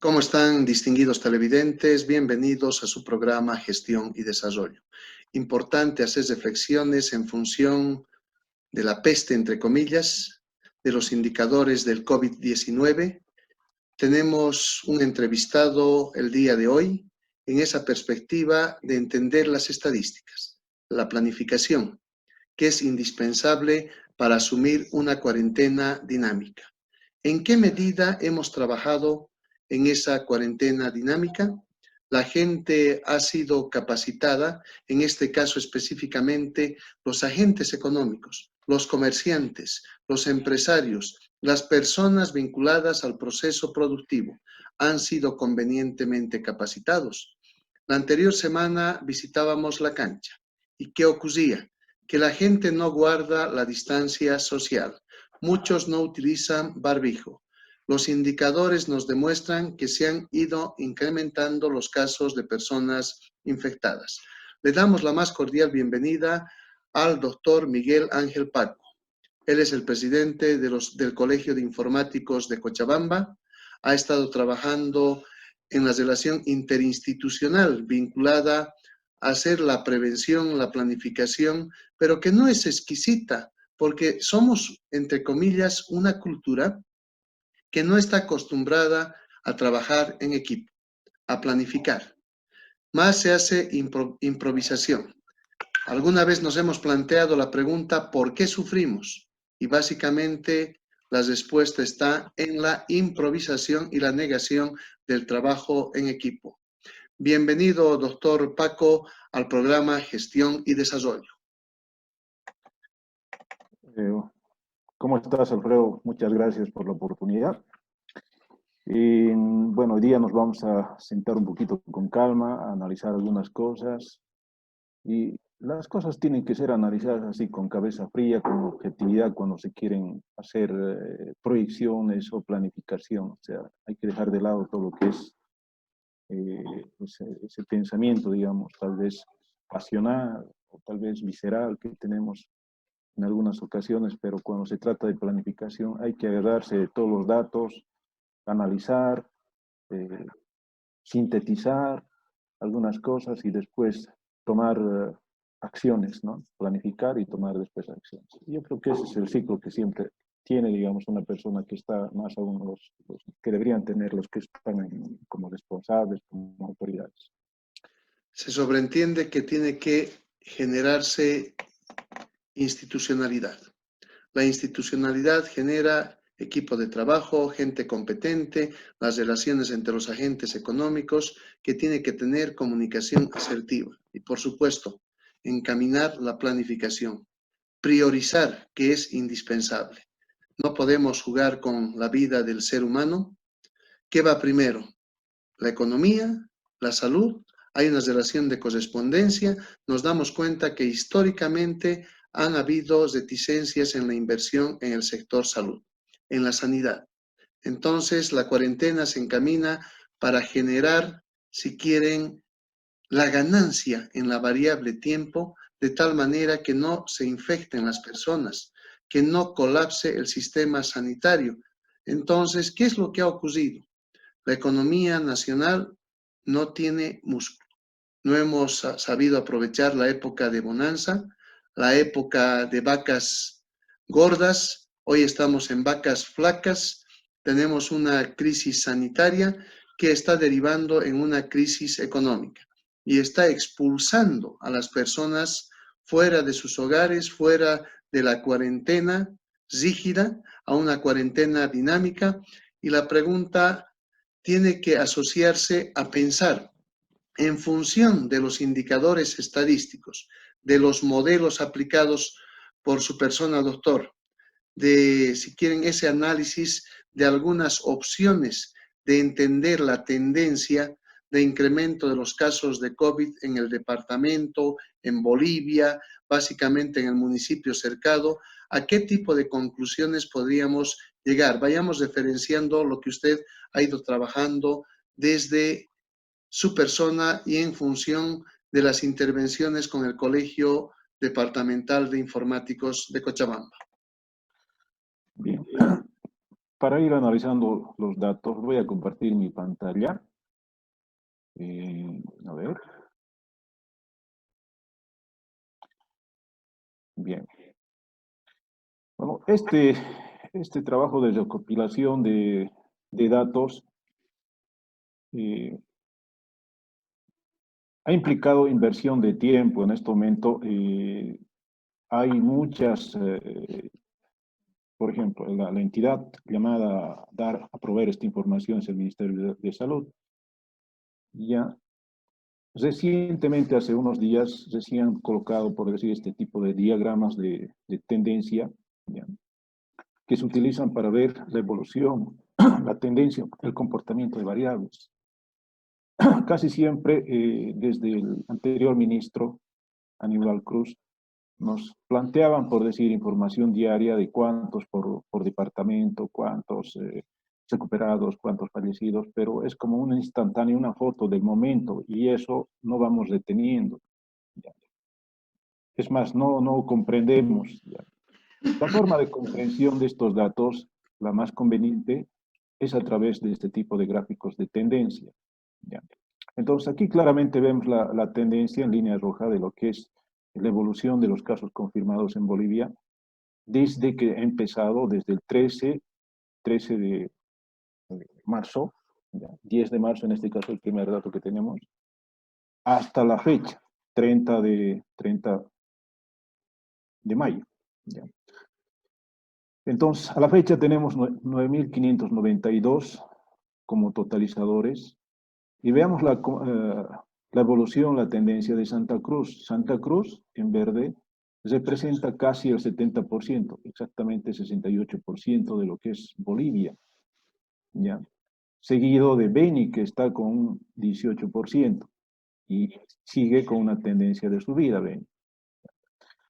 ¿Cómo están, distinguidos televidentes? Bienvenidos a su programa Gestión y Desarrollo. Importante hacer reflexiones en función de la peste, entre comillas, de los indicadores del COVID-19. Tenemos un entrevistado el día de hoy en esa perspectiva de entender las estadísticas, la planificación, que es indispensable para asumir una cuarentena dinámica. ¿En qué medida hemos trabajado en esa cuarentena dinámica? La gente ha sido capacitada, en este caso específicamente los agentes económicos, los comerciantes, los empresarios, las personas vinculadas al proceso productivo, han sido convenientemente capacitados. La anterior semana visitábamos la cancha. ¿Y qué ocurría? Que la gente no guarda la distancia social. Muchos no utilizan barbijo. Los indicadores nos demuestran que se han ido incrementando los casos de personas infectadas. Le damos la más cordial bienvenida al doctor Miguel Ángel Paco. Él es el presidente del Colegio de Informáticos de Cochabamba. Ha estado trabajando en la relación interinstitucional vinculada a hacer la prevención, la planificación, pero que no es exquisita, porque somos, entre comillas, una cultura que no está acostumbrada a trabajar en equipo, a planificar. Más se hace improvisación. Alguna vez nos hemos planteado la pregunta ¿por qué sufrimos? Y básicamente la respuesta está en la improvisación y la negación del trabajo en equipo. Bienvenido, doctor Paco, al programa Gestión y Desarrollo. Eh, ¿Cómo estás, Alfredo? Muchas gracias por la oportunidad. Bueno, hoy día nos vamos a sentar un poquito con calma, a analizar algunas cosas. Y las cosas tienen que ser analizadas así, con cabeza fría, con objetividad, cuando se quieren hacer proyecciones o planificación. O sea, hay que dejar de lado todo lo que es ese pensamiento, digamos, tal vez pasional o tal vez visceral que tenemos en algunas ocasiones, pero cuando se trata de planificación hay que agarrarse de todos los datos, analizar, eh, sintetizar algunas cosas y después tomar acciones, ¿no? Planificar y tomar después acciones. Yo creo que ese es el ciclo que siempre tiene, digamos, una persona que está, más aún los que deberían tener, los que están como responsables, como autoridades. Se sobreentiende que tiene que generarse institucionalidad. La institucionalidad genera equipo de trabajo, gente competente, las relaciones entre los agentes económicos, que tiene que tener comunicación asertiva. Y por supuesto, encaminar la planificación, priorizar, que es indispensable. No podemos jugar con la vida del ser humano. ¿Qué va primero? ¿La economía? ¿La salud? Hay una relación de correspondencia. Nos damos cuenta que históricamente han habido reticencias en la inversión en el sector salud, en la sanidad. Entonces, la cuarentena se encamina para generar, si quieren, la ganancia en la variable tiempo, de tal manera que no se infecten las personas, que no colapse el sistema sanitario. Entonces, ¿qué es lo que ha ocurrido? La economía nacional no tiene músculo. No hemos sabido aprovechar la época de bonanza, la época de vacas gordas. Hoy estamos en vacas flacas. Tenemos una crisis sanitaria que está derivando en una crisis económica y está expulsando a las personas fuera de sus hogares, fuera de la cuarentena rígida, a una cuarentena dinámica. Y la pregunta tiene que asociarse a pensar en función de los indicadores estadísticos, de los modelos aplicados por su persona, doctor, de, si quieren, ese análisis de algunas opciones de entender la tendencia de incremento de los casos de COVID en el departamento, en Bolivia, básicamente en el municipio cercado, ¿a qué tipo de conclusiones podríamos llegar? Vayamos referenciando lo que usted ha ido trabajando desde su persona y en función de las intervenciones con el Colegio Departamental de Informáticos de Cochabamba. Bien. para ir analizando los datos, voy a compartir mi pantalla. A ver. Bien. Bueno, este trabajo de recopilación de datos ha implicado inversión de tiempo en este momento. Hay muchas, por ejemplo, la entidad llamada a proveer esta información es el Ministerio de Salud. Ya recientemente, hace unos días, recién han colocado, por decir, este tipo de diagramas de tendencia, ¿ya?, que se utilizan para ver la evolución, la tendencia, el comportamiento de variables. Casi siempre, desde el anterior ministro, Aníbal Cruz, nos planteaban, por decir, información diaria de cuántos por departamento, cuántos recuperados, cuántos fallecidos, pero es como una instantánea, una foto del momento, y eso no vamos reteniendo. ¿Ya? Es más, no comprendemos. ¿Ya? La forma de comprensión de estos datos, la más conveniente, es a través de este tipo de gráficos de tendencia. ¿Ya? Entonces, aquí claramente vemos la tendencia en línea roja de lo que es la evolución de los casos confirmados en Bolivia desde que ha empezado, desde el 13 de marzo, ¿ya?, 10 de marzo en este caso, el primer dato que tenemos, hasta la fecha, 30 de mayo. ¿Ya? Entonces, a la fecha tenemos 9.592 como totalizadores. Y veamos la evolución, la tendencia de Santa Cruz. Santa Cruz, en verde, representa casi el 70%, exactamente 68% de lo que es Bolivia, ¿ya? Seguido de Beni, que está con un 18%, y sigue con una tendencia de subida, Beni.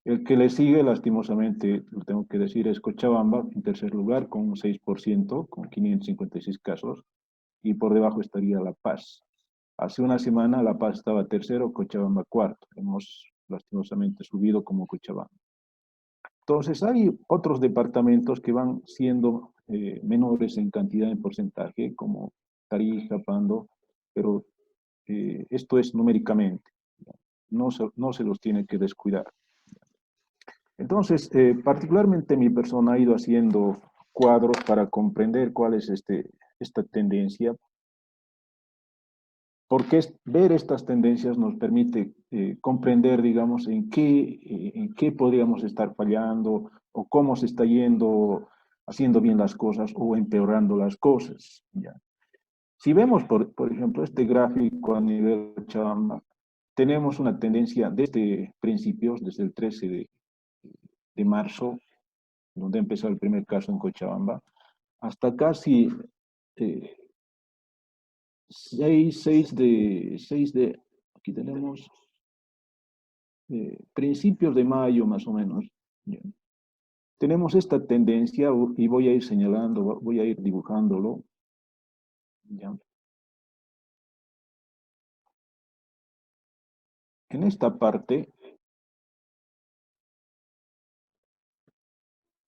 El que le sigue, lastimosamente, lo tengo que decir, es Cochabamba, en tercer lugar, con un 6%, con 556 casos, y por debajo estaría La Paz. Hace una semana La Paz estaba tercero, Cochabamba cuarto. Hemos lastimosamente subido como Cochabamba. Entonces hay otros departamentos que van siendo menores en cantidad, en porcentaje, como Tarija, Pando, pero esto es numéricamente. No se los tiene que descuidar. Entonces, particularmente mi persona ha ido haciendo cuadros para comprender cuál es esta tendencia, porque ver estas tendencias nos permite comprender, digamos, en qué podríamos estar fallando o cómo se está yendo, haciendo bien las cosas o empeorando las cosas. ¿Ya? Si vemos, por ejemplo, este gráfico a nivel Cochabamba, tenemos una tendencia desde principios, desde el 13 de marzo, donde empezó el primer caso en Cochabamba, hasta casi 6 de, aquí tenemos, principios de mayo más o menos, ¿ya? Tenemos esta tendencia y voy a ir señalando, voy a ir dibujándolo, ¿ya? En esta parte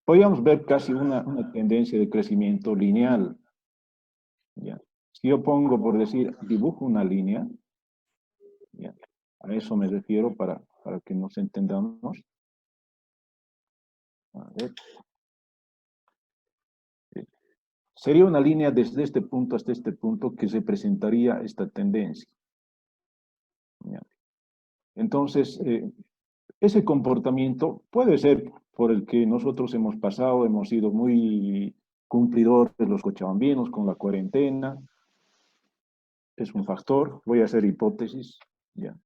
podríamos ver casi una tendencia de crecimiento lineal, ¿ya? Si yo pongo, por decir, dibujo una línea, ¿ya?, a eso me refiero para que nos entendamos. A ver. Sería una línea desde este punto hasta este punto que representaría esta tendencia. ¿Ya? Entonces, ese comportamiento puede ser por el que nosotros hemos pasado, hemos sido muy cumplidores los cochabambinos con la cuarentena, es un factor, voy a hacer hipótesis, ¿ya?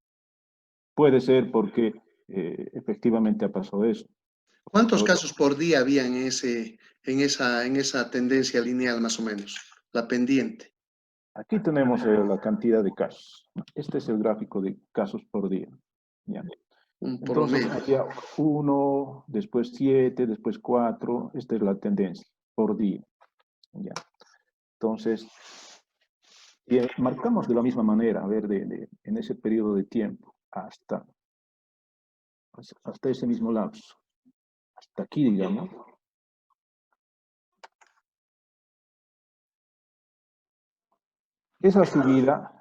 Puede ser porque efectivamente ha pasado eso. ¿Cuántos Otro, casos por día había en esa tendencia lineal más o menos? La pendiente. aquí tenemos la cantidad de casos. Este es el gráfico de casos por día. ¿Ya? Un Entonces promedio. había 1, después 7, después 4. Esta es la tendencia por día. ¿Ya? Entonces, marcamos de la misma manera, a ver, en ese periodo de tiempo, hasta ese mismo lapso, hasta aquí, digamos. esa subida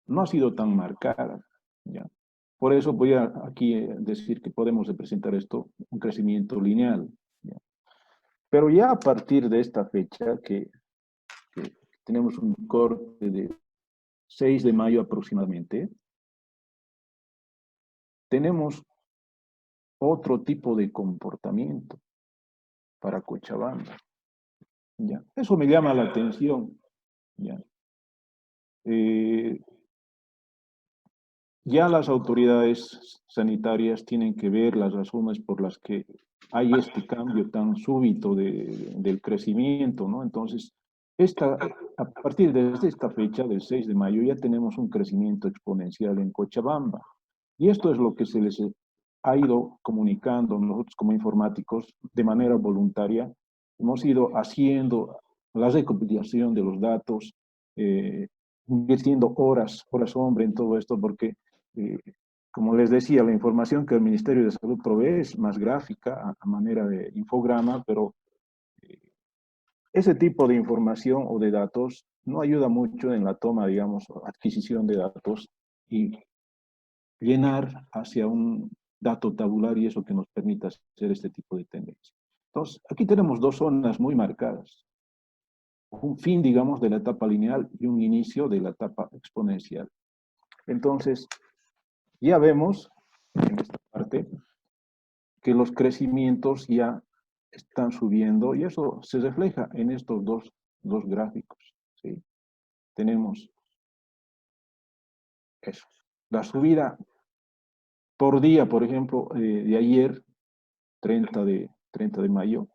no ha sido tan marcada, ¿ya? Por eso voy a aquí decir que podemos representar esto un crecimiento lineal, ¿ya? Pero ya a partir de esta fecha, que tenemos un corte de 6 de mayo aproximadamente, tenemos otro tipo de comportamiento para Cochabamba, ¿ya? Eso me llama la atención, ¿ya? Eh, Ya las autoridades sanitarias tienen que ver las razones por las que hay este cambio tan súbito del crecimiento, ¿no? Entonces, a partir de esta fecha, del 6 de mayo, ya tenemos un crecimiento exponencial en Cochabamba. Y esto es lo que se les ha ido comunicando nosotros como informáticos de manera voluntaria. Hemos ido haciendo la recopilación de los datos, invirtiendo horas hombre en todo esto, porque eh, como les decía, la información que el Ministerio de Salud provee es más gráfica, a manera de infograma, pero eh, ese tipo de información o de datos no ayuda mucho en la toma, digamos, adquisición de datos y llenar hacia un dato tabular y eso que nos permita hacer este tipo de tendencia. Entonces, aquí tenemos dos zonas muy marcadas. Un fin, digamos, de la etapa lineal y un inicio de la etapa exponencial. Entonces, ya vemos en esta parte que los crecimientos ya están subiendo y eso se refleja en estos dos gráficos, ¿sí? Tenemos eso. La subida por día, por ejemplo, de ayer, 30 de mayo,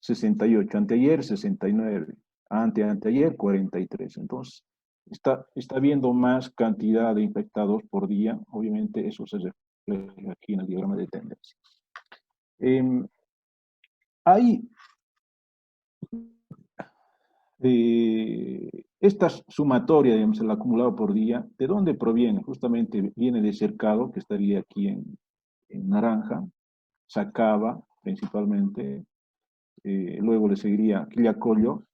68, anteayer 69, anteayer 43. Entonces, está habiendo más cantidad de infectados por día. Obviamente eso se refleja aquí en el diagrama de tendencia. Hay esta sumatoria, digamos, el acumulado por día, ¿de dónde proviene? Justamente viene de Cercado, que estaría aquí en naranja, Sacaba principalmente, luego le seguiría Quillacollo,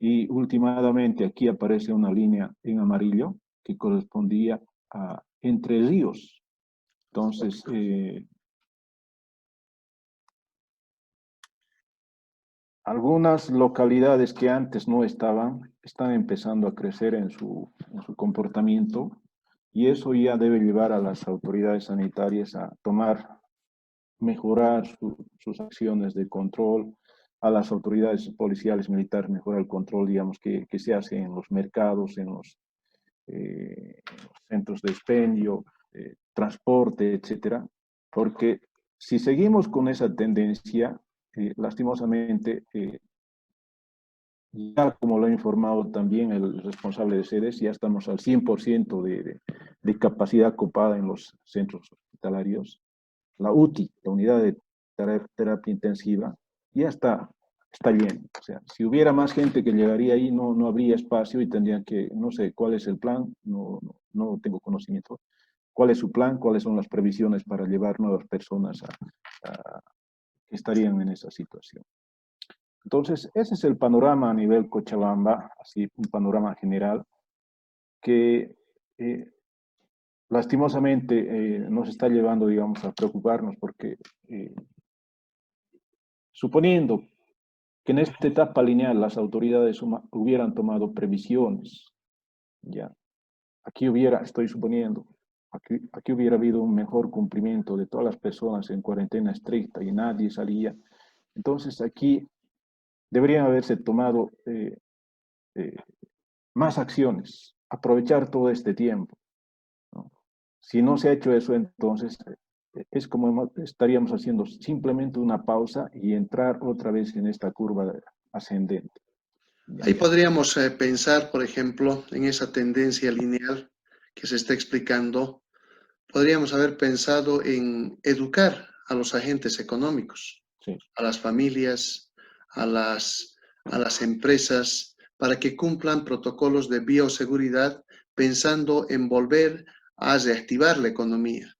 y últimamente aquí aparece una línea en amarillo que correspondía a Entre Ríos. Entonces, algunas localidades que antes no estaban, están empezando a crecer en su comportamiento y eso ya debe llevar a las autoridades sanitarias a mejorar sus acciones de control, a las autoridades policiales, militares, mejorar el control, digamos, que se hace en los mercados, en los centros de expendio, transporte, etcétera, porque si seguimos con esa tendencia, lastimosamente, ya como lo ha informado también el responsable de sedes, ya estamos al 100% de capacidad copada en los centros hospitalarios. La UTI, la unidad de terapia intensiva, ya está lleno. O sea, si hubiera más gente que llegaría ahí, no habría espacio y tendrían que, no sé cuál es el plan, no tengo conocimiento. ¿Cuál es su plan? ¿Cuáles son las previsiones para llevar nuevas personas que estarían en esa situación? Entonces, ese es el panorama a nivel Cochabamba, así un panorama general, que lastimosamente nos está llevando, digamos, a preocuparnos porque suponiendo que en esta etapa lineal las autoridades hubieran tomado previsiones, ya, estoy suponiendo, aquí hubiera habido un mejor cumplimiento de todas las personas en cuarentena estricta y nadie salía, entonces aquí deberían haberse tomado eh, más acciones, aprovechar todo este tiempo, ¿no? Si no se ha hecho eso, entonces es como estaríamos haciendo simplemente una pausa y entrar otra vez en esta curva ascendente. ¿Ya? Ahí podríamos pensar, por ejemplo, en esa tendencia lineal que se está explicando. Podríamos haber pensado en educar a los agentes económicos, Sí. a las familias, a las empresas, para que cumplan protocolos de bioseguridad pensando en volver a reactivar la economía.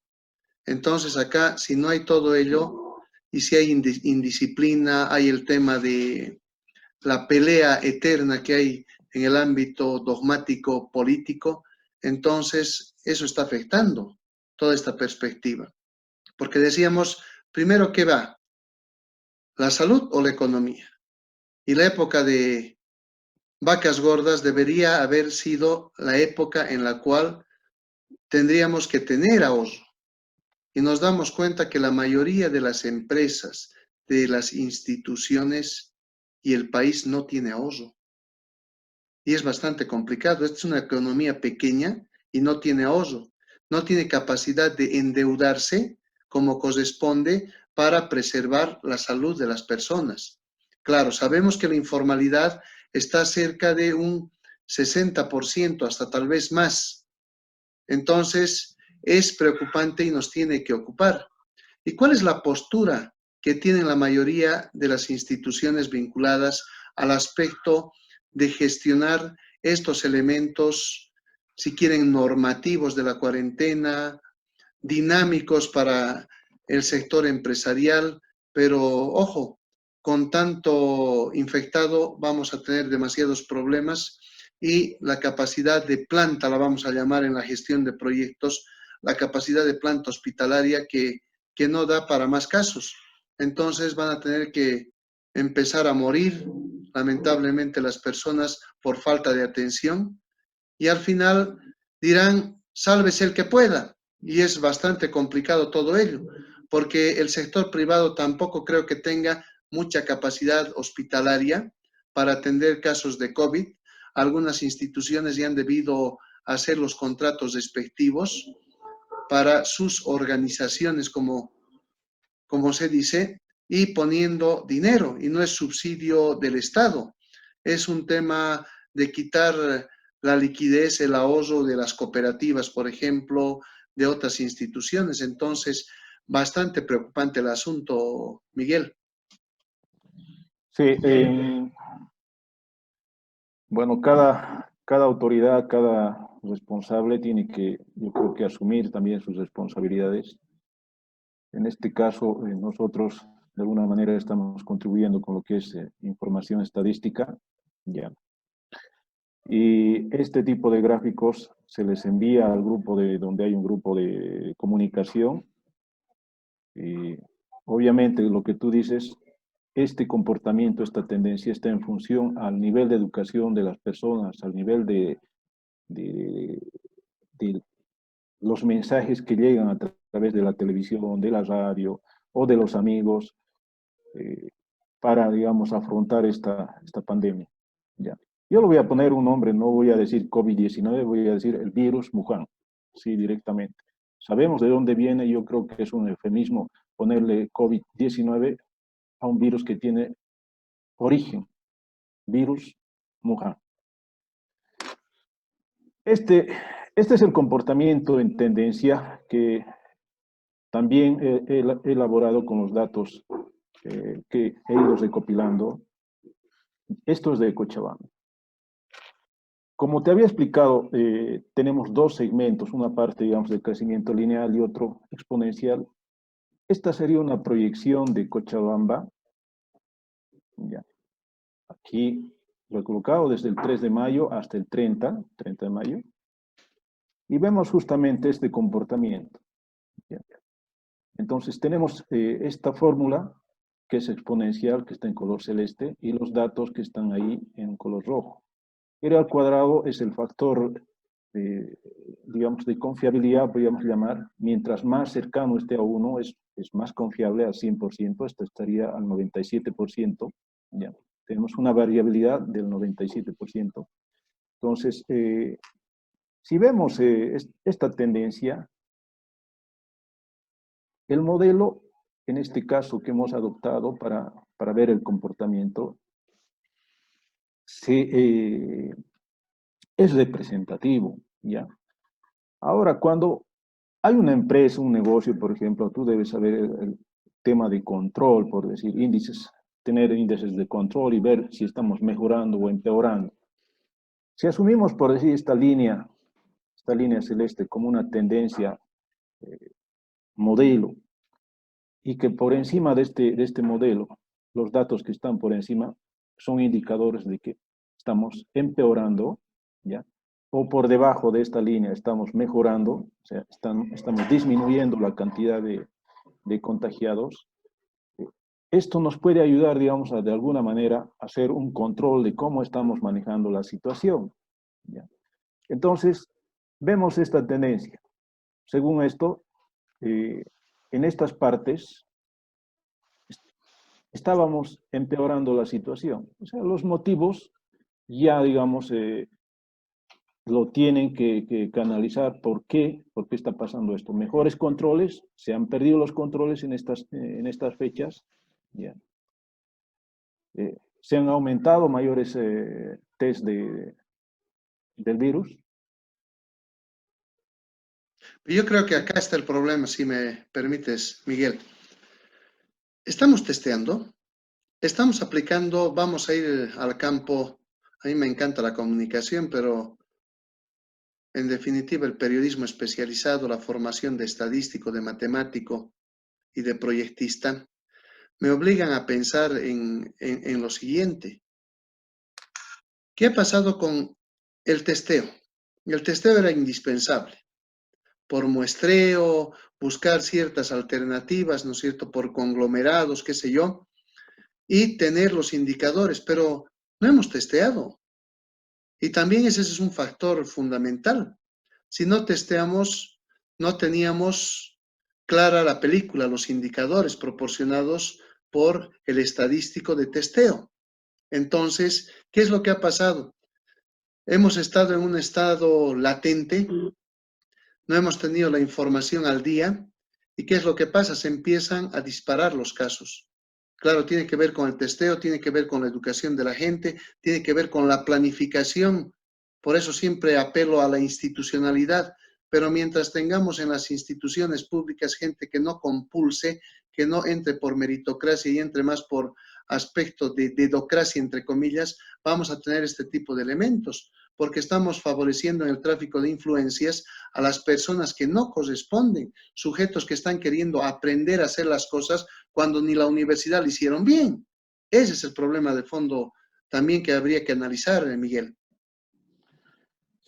Entonces acá, si no hay todo ello, y si hay indisciplina, hay el tema la pelea eterna que hay en el ámbito dogmático político, entonces eso está afectando toda esta perspectiva. Porque decíamos, primero, ¿qué va? ¿La salud o la economía? Y la época de vacas gordas debería haber sido la época en la cual tendríamos que tener ahorro. Y nos damos cuenta que la mayoría de las empresas, de las instituciones y el país no tiene ahorro. Y es bastante complicado. Esta es una economía pequeña y no tiene ahorro. No tiene capacidad de endeudarse como corresponde para preservar la salud de las personas. Claro, sabemos que la informalidad está cerca de un 60%, hasta tal vez más. Entonces, es preocupante y nos tiene que ocupar. ¿Y cuál es la postura que tienen la mayoría de las instituciones vinculadas al aspecto de gestionar estos elementos, si quieren, normativos de la cuarentena, dinámicos para el sector empresarial? Pero ojo, con tanto infectado vamos a tener demasiados problemas y la capacidad de planta, la vamos a llamar en la gestión de proyectos, la capacidad de planta hospitalaria que no da para más casos. Entonces van a tener que empezar a morir, lamentablemente, las personas por falta de atención y al final dirán, sálvese el que pueda. Y es bastante complicado todo ello, porque el sector privado tampoco creo que tenga mucha capacidad hospitalaria para atender casos de COVID. Algunas instituciones ya han debido hacer los contratos respectivos para sus organizaciones, como se dice, y poniendo dinero, y no es subsidio del Estado. Es un tema de quitar la liquidez, el ahorro de las cooperativas, por ejemplo, de otras instituciones. Entonces, bastante preocupante el asunto, Miguel. Sí, bueno, cada autoridad, cada responsable tiene que, yo creo que asumir también sus responsabilidades. En este caso, nosotros de alguna manera estamos contribuyendo con lo que es información estadística, ya. Y este tipo de gráficos se les envía al grupo donde hay un grupo de comunicación. Y obviamente lo que tú dices, este comportamiento, esta tendencia está en función al nivel de educación de las personas, al nivel de, de los mensajes que llegan a través de la televisión, de la radio o de los amigos eh, para, digamos, afrontar esta pandemia. ¿Ya? Yo le voy a poner un nombre, no voy a decir COVID-19, voy a decir el virus Wuhan, sí, directamente. Sabemos de dónde viene, yo creo que es un eufemismo ponerle COVID-19 a un virus que tiene origen, virus Wuhan. Este, este es el comportamiento en tendencia que también he elaborado con los datos que he ido recopilando. Esto es de Cochabamba. Como te había explicado, tenemos dos segmentos, una parte, digamos, de crecimiento lineal y otro exponencial. Esta sería una proyección de Cochabamba. Ya. Aquí lo he colocado desde el 3 de mayo hasta el 30 de mayo. Y vemos justamente este comportamiento. ¿Ya? Entonces tenemos esta fórmula que es exponencial, que está en color celeste, y los datos que están ahí en color rojo. R al cuadrado es el factor, digamos, de confiabilidad, podríamos llamar. Mientras más cercano esté a 1, es más confiable al 100%, esto estaría al 97%. Ya. Tenemos una variabilidad del 97%. Entonces, si vemos esta tendencia, el modelo, en este caso que hemos adoptado para ver el comportamiento, es representativo, ¿ya? Ahora, cuando hay una empresa, un negocio, por ejemplo, tú debes saber el tema de control, por decir, índices, tener índices de control y ver si estamos mejorando o empeorando. Si asumimos, por decir, esta línea celeste como una tendencia modelo, y que por encima de este modelo, los datos que están por encima son indicadores de que estamos empeorando, ¿ya? O por debajo de esta línea estamos mejorando, o sea, estamos disminuyendo la cantidad de contagiados. Esto nos puede ayudar, digamos, de alguna manera a hacer un control de cómo estamos manejando la situación, ¿ya? Entonces, vemos esta tendencia. Según esto, en estas partes estábamos empeorando la situación. O sea, los motivos ya, digamos, lo tienen que canalizar. ¿Por qué? ¿Por qué está pasando esto? Mejores controles, se han perdido los controles en estas fechas, ¿ya? Se han aumentado mayores test del virus. Yo creo que acá está el problema, si me permites, Miguel. Estamos testeando, estamos aplicando, vamos a ir al campo. A mí me encanta la comunicación, pero en definitiva el periodismo especializado, la formación de estadístico, de matemático y de proyectista, me obligan a pensar en lo siguiente. ¿Qué ha pasado con el testeo? El testeo era indispensable. Por muestreo, buscar ciertas alternativas, ¿no es cierto?, por conglomerados, qué sé yo, y tener los indicadores, pero no hemos testeado. Y también ese es un factor fundamental. Si no testeamos, no teníamos clara la película, los indicadores proporcionados por el estadístico de testeo. Entonces, ¿qué es lo que ha pasado? Hemos estado en un estado latente, no hemos tenido la información al día. ¿Y qué es lo que pasa? Se empiezan a disparar los casos. Claro, tiene que ver con el testeo, tiene que ver con la educación de la gente, tiene que ver con la planificación. Por eso siempre apelo a la institucionalidad. Pero mientras tengamos en las instituciones públicas gente que no compulse, que no entre por meritocracia y entre más por aspecto de dedocracia, entre comillas, vamos a tener este tipo de elementos, porque estamos favoreciendo en el tráfico de influencias a las personas que no corresponden, sujetos que están queriendo aprender a hacer las cosas cuando ni la universidad lo hicieron bien. Ese es el problema de fondo también que habría que analizar, Miguel.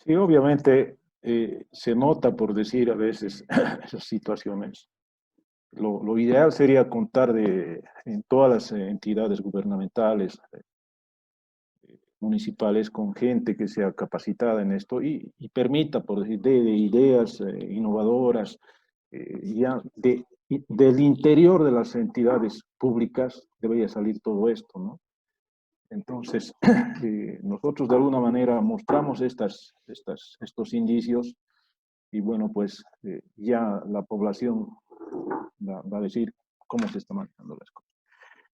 Sí, obviamente se nota, por decir a veces, esas situaciones. Lo ideal sería contar en todas las entidades gubernamentales, municipales, con gente que sea capacitada en esto y permita, por decir, de ideas innovadoras, del interior de las entidades públicas debería salir todo esto, ¿no? Entonces, nosotros de alguna manera mostramos estos indicios y bueno, pues ya la población va a decir cómo se están manejando las cosas.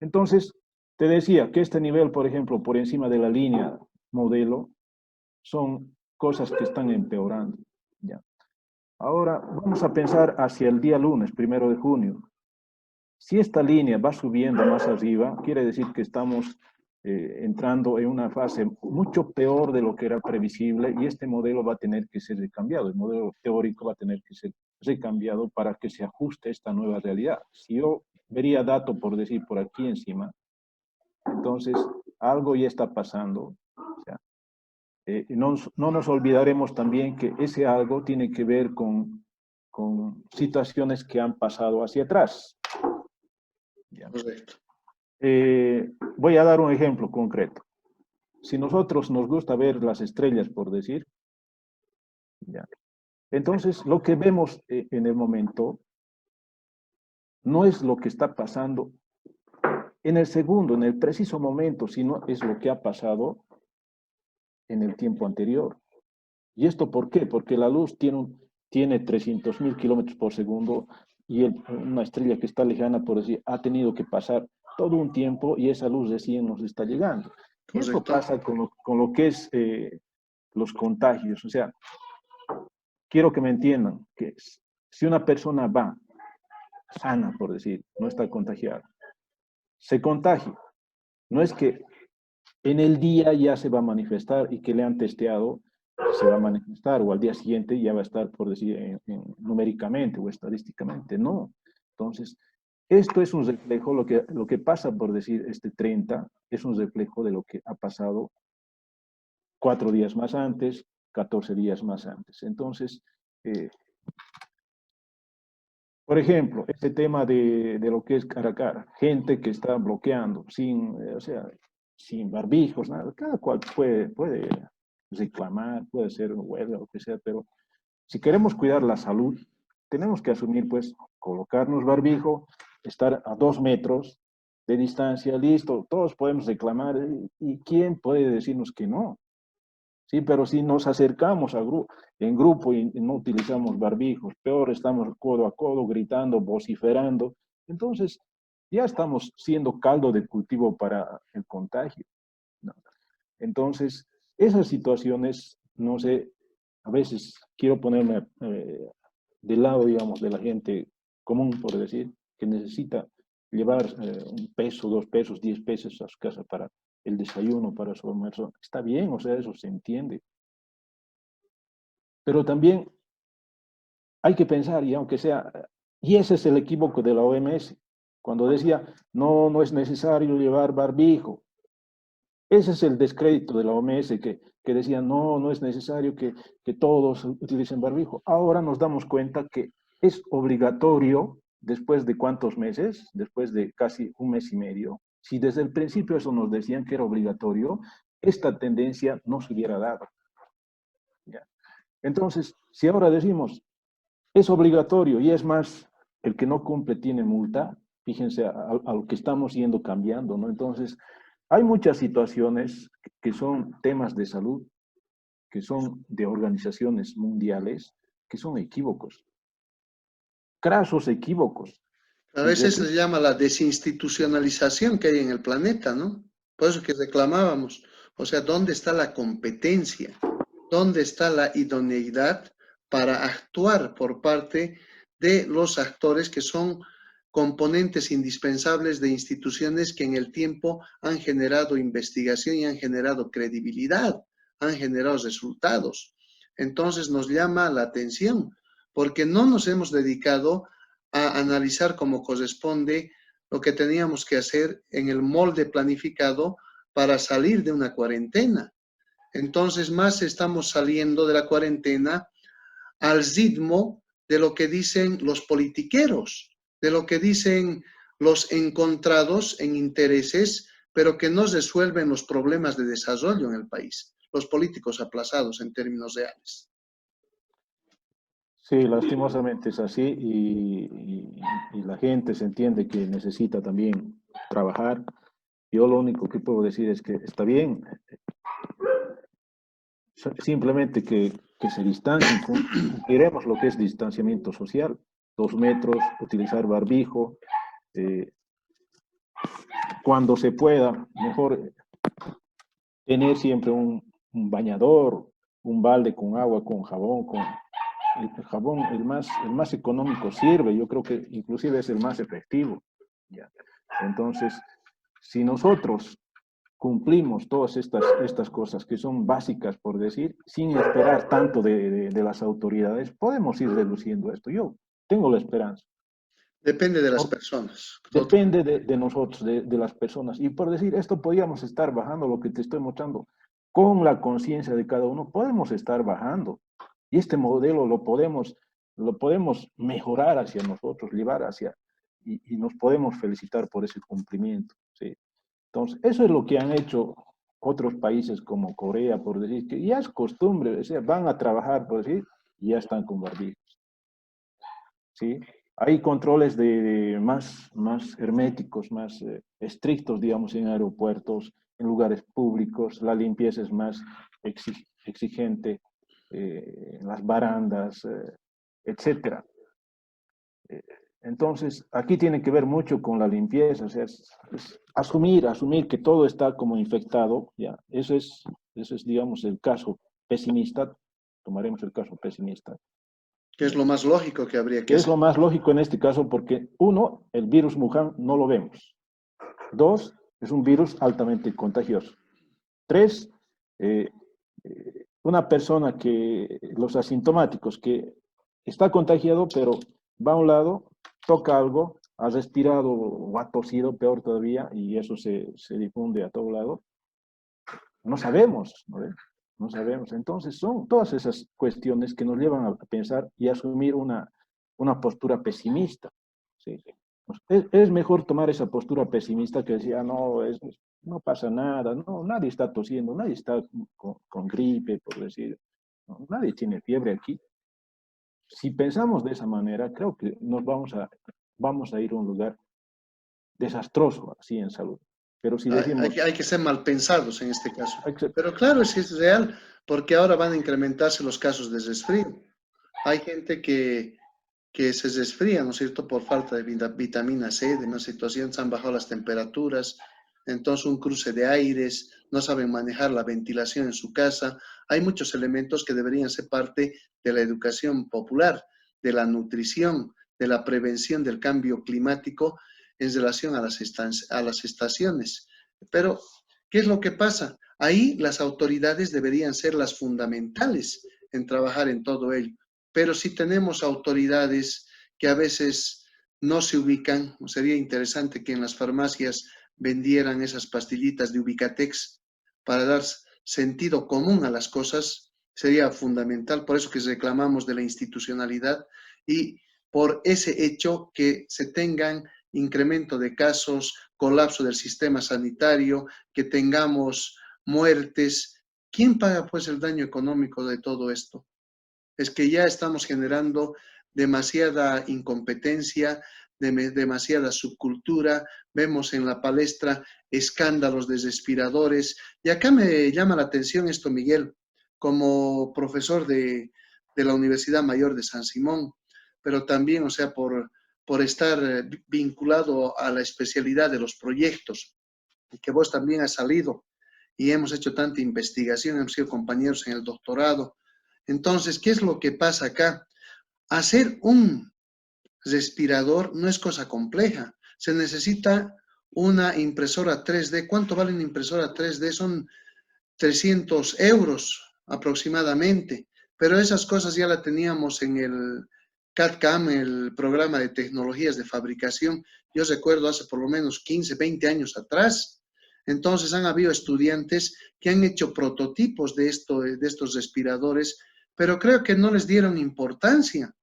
Entonces, te decía que este nivel, por ejemplo, por encima de la línea modelo, son cosas que están empeorando, ¿ya? Ahora, vamos a pensar hacia el día lunes, 1 de junio. Si esta línea va subiendo más arriba, quiere decir que estamos entrando en una fase mucho peor de lo que era previsible y este modelo va a tener que ser recambiado. El modelo teórico va a tener que ser recambiado para que se ajuste a esta nueva realidad. Si yo vería dato, por decir, por aquí encima, entonces algo ya está pasando. O sea, no nos olvidaremos también que ese algo tiene que ver con situaciones que han pasado hacia atrás. ¿Ya? Correcto. Voy a dar un ejemplo concreto. Si nosotros nos gusta ver las estrellas, por decir, ¿ya? Entonces lo que vemos en el momento no es lo que está pasando en el segundo, en el preciso momento, sino es lo que ha pasado en el tiempo anterior. ¿Y esto por qué? Porque la luz tiene 300.000 kilómetros por segundo y una estrella que está lejana, por decir, ha tenido que pasar todo un tiempo y esa luz recién nos está llegando. Y esto Correcto. pasa con lo que es los contagios. O sea, quiero que me entiendan que si una persona va sana, por decir, no está contagiada, se contagia, no es que en el día ya se va a manifestar y que le han testeado, se va a manifestar, o al día siguiente ya va a estar, por decir, numéricamente o estadísticamente. No. Entonces, esto es un reflejo, lo que pasa por decir este 30, es un reflejo de lo que ha pasado 4 días más antes, 14 días más antes. Entonces, eh, por ejemplo, este tema de lo que es cara a cara, gente que está bloqueando o sea, sin barbijos, nada, cada cual puede reclamar, puede hacer huelga, lo que sea, pero si queremos cuidar la salud, tenemos que asumir, pues, colocarnos barbijo, estar a 2 metros de distancia, listo, todos podemos reclamar, ¿y quién puede decirnos que no? Sí, pero si nos acercamos en grupo y no utilizamos barbijos, peor estamos codo a codo, gritando, vociferando, entonces ya estamos siendo caldo de cultivo para el contagio, ¿no? Entonces, esas situaciones, no sé, a veces quiero ponerme del lado, digamos, de la gente común, por decir, que necesita llevar 1 peso, 2 pesos, 10 pesos a su casa para el desayuno, para su almuerzo. Está bien, o sea, eso se entiende. Pero también hay que pensar, y aunque sea, y ese es el equívoco de la OMS, cuando decía, no, no es necesario llevar barbijo. Ese es el descrédito de la OMS que decía, no, no es necesario que todos utilicen barbijo. Ahora nos damos cuenta que es obligatorio, después de cuántos meses, después de casi 1 mes y medio, si desde el principio eso nos decían que era obligatorio, esta tendencia no se hubiera dado. ¿Ya? Entonces, si ahora decimos, es obligatorio y es más, el que no cumple tiene multa, fíjense a lo que estamos yendo cambiando, ¿no? Entonces, hay muchas situaciones que son temas de salud, que son de organizaciones mundiales, que son equívocos, crasos equívocos. A Y veces se llama la desinstitucionalización que hay en el planeta, ¿no? Por eso que reclamábamos. O sea, ¿dónde está la competencia? ¿Dónde está la idoneidad para actuar por parte de los actores que son componentes indispensables de instituciones que en el tiempo han generado investigación y han generado credibilidad, han generado resultados? Entonces nos llama la atención porque no nos hemos dedicado a analizar como corresponde lo que teníamos que hacer en el molde planificado para salir de una cuarentena. Entonces, más estamos saliendo de la cuarentena al ritmo de lo que dicen los politiqueros, de lo que dicen los encontrados en intereses, pero que no resuelven los problemas de desarrollo en el país, los políticos aplazados en términos reales. sí, lastimosamente es así y la gente se entiende que necesita también trabajar. Yo lo único que puedo decir es que está bien, simplemente que se distancien, cumpliremos lo que es distanciamiento social, 2 metros, utilizar barbijo, eh, cuando se pueda, mejor tener siempre un bañador, un balde con agua, con jabón, el jabón, el más económico sirve, yo creo que inclusive es el más efectivo. ¿Ya? Entonces, si nosotros cumplimos todas estas cosas que son básicas, por decir, sin esperar tanto de las autoridades, podemos ir reduciendo esto. Yo tengo la esperanza. Depende de las personas. Depende de nosotros, de las personas. Y por decir, esto podríamos estar bajando, lo que te estoy mostrando, con la conciencia de cada uno, podemos estar bajando. Y este modelo lo podemos mejorar hacia nosotros, llevar hacia, y nos podemos felicitar por ese cumplimiento. ¿Sí? Entonces, eso es lo que han hecho otros países como Corea, por decir, que ya es costumbre, o sea, van a trabajar, por decir, y ya están con barbijos. ¿Sí? Hay controles más herméticos, más estrictos, digamos, en aeropuertos, en lugares públicos, la limpieza es más exigente, en las barandas, etcétera. Eh, entonces, aquí tiene que ver mucho con la limpieza, o sea, es asumir que todo está como infectado, ya, eso es, digamos, el caso pesimista, tomaremos el caso pesimista, Que es lo más lógico que habría que que es hacer. lo más lógico en este caso porque, uno, el virus Wuhan no lo vemos. Dos, es un virus altamente contagioso. Tres, eh, una persona los asintomáticos, que está contagiado, pero va a un lado, toca algo, ha respirado o ha tosido, peor todavía, y eso se difunde a todo lado. No sabemos, ¿no? No sabemos. Entonces son todas esas cuestiones que nos llevan a pensar y asumir una postura pesimista. ¿Sí? Pues es mejor tomar esa postura pesimista que decía, no, no pasa nada, no, nadie está tosiendo, nadie está con gripe, por decir, no, nadie tiene fiebre aquí. Si pensamos de esa manera, creo que vamos a ir a un lugar desastroso, así en salud. Pero si decimos, Hay que ser mal pensados en este caso. hay que, Pero claro, es real, porque ahora van a incrementarse los casos de resfrío. Hay gente que se resfría, ¿no es cierto?, por falta de vitamina C, de una situación, se han bajado las temperaturas, entonces un cruce de aires, no saben manejar la ventilación en su casa. Hay muchos elementos que deberían ser parte de la educación popular, de la nutrición, de la prevención del cambio climático en relación a las estaciones. Pero, ¿qué es lo que pasa? Ahí las autoridades deberían ser las fundamentales en trabajar en todo ello. Pero si tenemos autoridades que a veces no se ubican, sería interesante que en las farmacias vendieran esas pastillitas de Ubicatex para dar sentido común a las cosas, sería fundamental. Por eso que reclamamos de la institucionalidad y por ese hecho que se tengan incremento de casos, colapso del sistema sanitario, que tengamos muertes. ¿Quién paga pues el daño económico de todo esto? Es que ya estamos generando demasiada incompetencia, demasiada subcultura, vemos en la palestra escándalos de respiradores. Y acá me llama la atención esto, Miguel, como profesor de la Universidad Mayor de San Simón, pero también, o sea, por estar vinculado a la especialidad de los proyectos, que vos también has salido y hemos hecho tanta investigación, hemos sido compañeros en el doctorado. Entonces, ¿qué es lo que pasa acá? Hacer un respirador no es cosa compleja. Se necesita una impresora 3D. ¿Cuánto vale una impresora 3D? Son 300 euros aproximadamente. Pero esas cosas ya las teníamos en el CAD-CAM, el programa de tecnologías de fabricación. Yo recuerdo hace por lo menos 15, 20 años atrás. Entonces han habido estudiantes que han hecho prototipos de estos respiradores, pero creo que no les dieron importancia.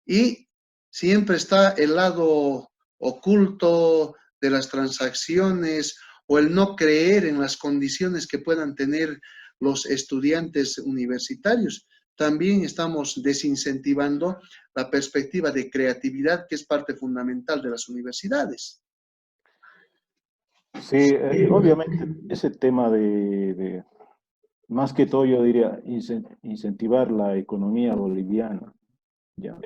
Y siempre está el lado oculto de las transacciones o el no creer en las condiciones que puedan tener los estudiantes universitarios. También estamos desincentivando la perspectiva de creatividad, que es parte fundamental de las universidades. sí, obviamente ese tema más que todo yo diría, incentivar la economía boliviana, ¿ya?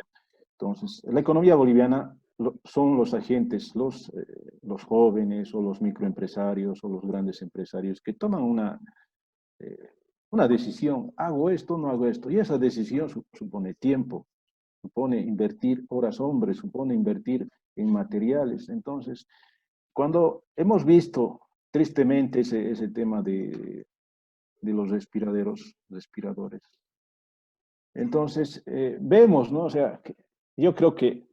Entonces, la economía boliviana son los agentes, los jóvenes o los microempresarios o los grandes empresarios que toman una decisión, hago esto, no hago esto, y esa decisión supone tiempo, supone invertir horas hombres, supone invertir en materiales. Entonces, cuando hemos visto tristemente ese tema de los respiradores, entonces vemos, ¿no? O sea, yo creo que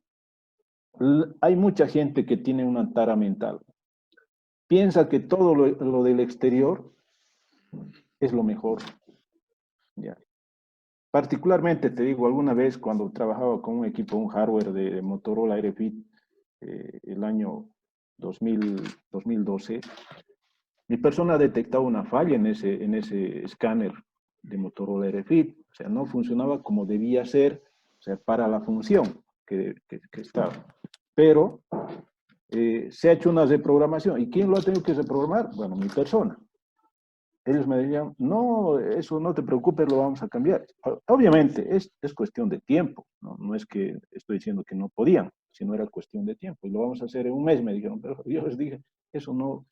hay mucha gente que tiene una tara mental. Piensa que todo lo del exterior es lo mejor. ¿Ya? Particularmente, te digo, alguna vez cuando trabajaba con un equipo, un hardware de Motorola RFID, el año 2012, mi persona ha detectado una falla en ese escáner de Motorola RFID. O sea, no funcionaba como debía ser, o sea, para la función que estaba. Pero se ha hecho una reprogramación. ¿Y quién lo ha tenido que reprogramar? Bueno, mi persona. Ellos me decían, no, eso no te preocupes, lo vamos a cambiar. Obviamente, es cuestión de tiempo, ¿no? No es que estoy diciendo que no podían, sino era cuestión de tiempo. Y lo vamos a hacer en un mes, me dijeron, pero yo les dije, eso no,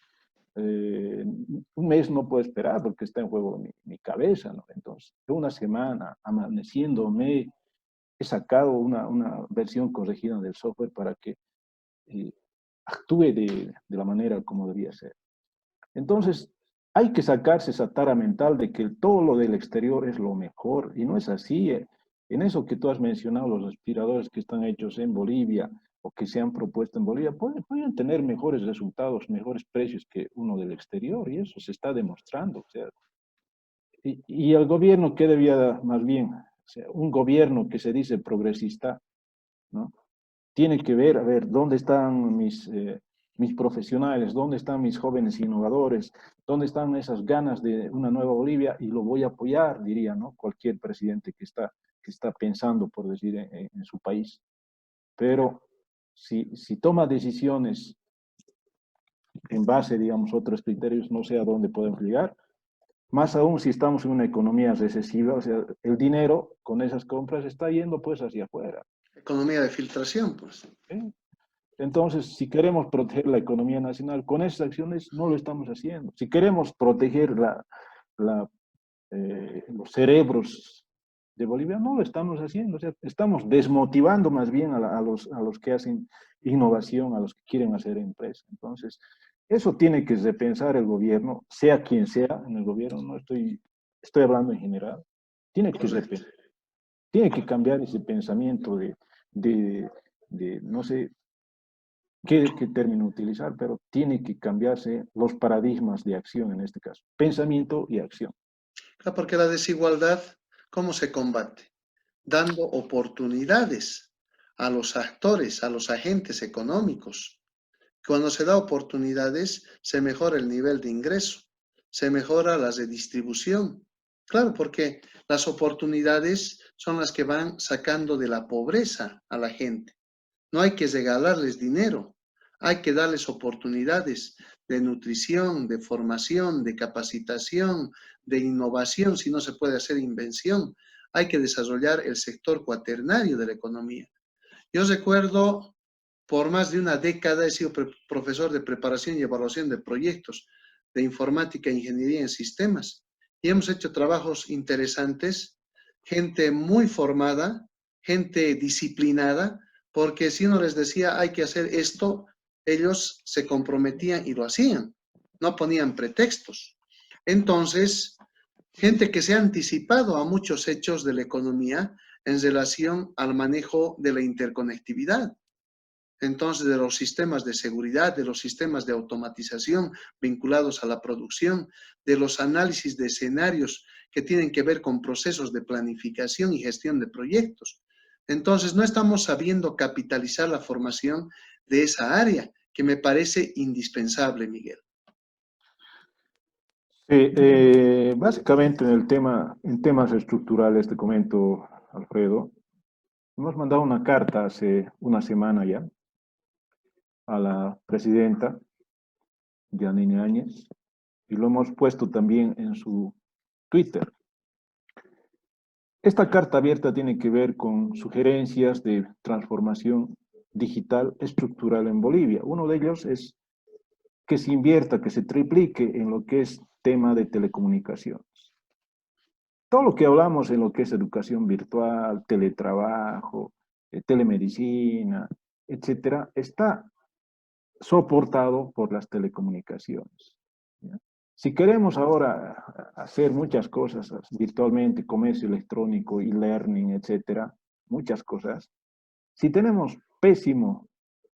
un mes no puedo esperar porque está en juego mi cabeza, ¿no? Entonces, una semana, amaneciéndome, he sacado una versión corregida del software para que actúe de la manera como debía ser. Entonces, hay que sacarse esa tara mental de que todo lo del exterior es lo mejor, y no es así. En eso que tú has mencionado, los respiradores que están hechos en Bolivia o que se han propuesto en Bolivia pueden tener mejores resultados, mejores precios que uno del exterior, y eso se está demostrando. O sea, y el gobierno, ¿qué debía más bien? O sea, un gobierno que se dice progresista, ¿no? Tiene que ver, a ver, ¿dónde están mis profesionales? ¿Dónde están mis jóvenes innovadores? ¿Dónde están esas ganas de una nueva Bolivia? Y lo voy a apoyar, diría, ¿no? Cualquier presidente que está pensando, por decir, en su país. Pero si toma decisiones en base, digamos, a otros criterios, no sé a dónde podemos llegar. Más aún si estamos en una economía recesiva, o sea, el dinero con esas compras está yendo pues hacia afuera. Economía de filtración, pues. ¿Sí? Entonces, si queremos proteger la economía nacional, con esas acciones no lo estamos haciendo. Si queremos proteger los cerebros de Bolivia, no lo estamos haciendo. O sea, estamos desmotivando más bien a los que hacen innovación, a los que quieren hacer empresa. Entonces, eso tiene que repensar el gobierno, sea quien sea en el gobierno, no estoy hablando en general, tiene que Correcto. repensar, tiene que cambiar ese pensamiento no sé qué término utilizar, pero tiene que cambiarse los paradigmas de acción en este caso, pensamiento y acción. Claro, porque la desigualdad, ¿cómo se combate? Dando oportunidades a los actores, a los agentes económicos. Cuando se da oportunidades, se mejora el nivel de ingreso, se mejora la redistribución. Claro, porque las oportunidades son las que van sacando de la pobreza a la gente. No hay que regalarles dinero, hay que darles oportunidades de nutrición, de formación, de capacitación, de innovación, si no se puede hacer invención. Hay que desarrollar el sector cuaternario de la economía. Yo recuerdo, por más de una década he sido profesor de preparación y evaluación de proyectos de informática e ingeniería en sistemas y hemos hecho trabajos interesantes, gente muy formada, gente disciplinada, porque si uno les decía hay que hacer esto, ellos se comprometían y lo hacían, no ponían pretextos. Entonces, gente que se ha anticipado a muchos hechos de la economía en relación al manejo de la interconectividad. Entonces, de los sistemas de seguridad, de los sistemas de automatización vinculados a la producción, de los análisis de escenarios que tienen que ver con procesos de planificación y gestión de proyectos. Entonces, no estamos sabiendo capitalizar la formación de esa área, que me parece indispensable, Miguel. Sí, básicamente en temas estructurales, te comento, Alfredo, hemos mandado una carta hace una semana ya a la presidenta, Yanine Áñez, y lo hemos puesto también en su Twitter. Esta carta abierta tiene que ver con sugerencias de transformación digital estructural en Bolivia. Uno de ellos es que se invierta, que se triplique en lo que es tema de telecomunicaciones. Todo lo que hablamos en lo que es educación virtual, teletrabajo, telemedicina, etcétera, está soportado por las telecomunicaciones. ¿Ya? Si queremos ahora hacer muchas cosas virtualmente, comercio electrónico, e-learning, etcétera, muchas cosas, si tenemos pésimo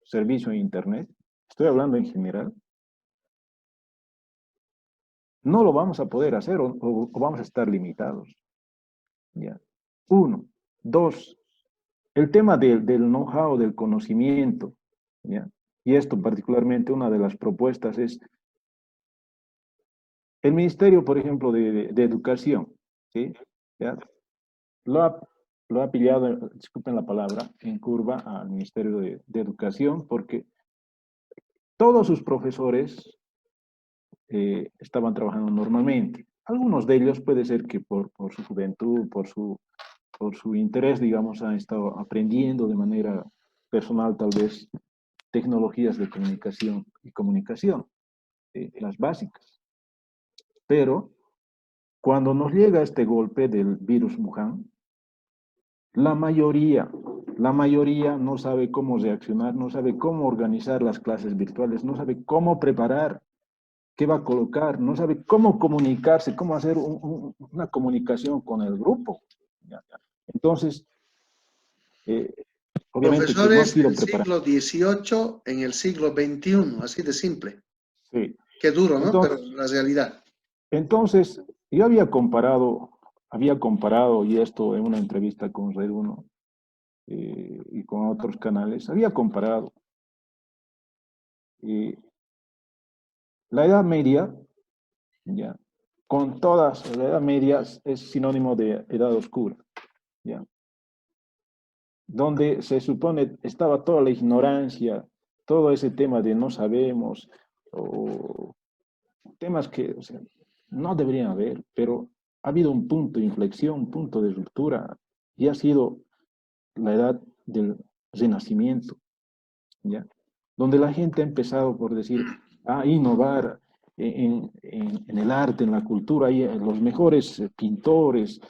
servicio en Internet, estoy hablando en general, no lo vamos a poder hacer o vamos a estar limitados. ¿Ya? Uno. Dos, el tema del know-how, del conocimiento. ¿Ya? Y esto particularmente, una de las propuestas es el Ministerio, por ejemplo, de Educación, ¿sí? ¿Ya? Lo ha pillado, disculpen la palabra, en curva al Ministerio de Educación, porque todos sus profesores estaban trabajando normalmente. Algunos de ellos puede ser que por su juventud, por su interés, digamos, han estado aprendiendo de manera personal, tal vez, tecnologías de comunicación y comunicación, las básicas. Pero cuando nos llega este golpe del virus Wuhan, la mayoría no sabe cómo reaccionar, no sabe cómo organizar las clases virtuales, no sabe cómo preparar, qué va a colocar, no sabe cómo comunicarse, cómo hacer una comunicación con el grupo. Entonces, obviamente que no ha Profesores sido del preparado. siglo XVIII en el siglo XXI, así de simple. Sí. Qué duro, ¿no? Pero Entonces, la realidad. entonces, yo había comparado, y esto en una entrevista con Red Uno y con otros canales, había comparado eh, la Edad Media, ya, con todas, la Edad Media es sinónimo de Edad Oscura, ya, donde se supone estaba toda la ignorancia, todo ese tema de no sabemos, o temas que, o sea, no deberían haber, pero ha habido un punto de inflexión, un punto de ruptura, y ha sido la edad del renacimiento, ¿ya? Donde la gente ha empezado por decir, a innovar en el arte, en la cultura, y los mejores pintores,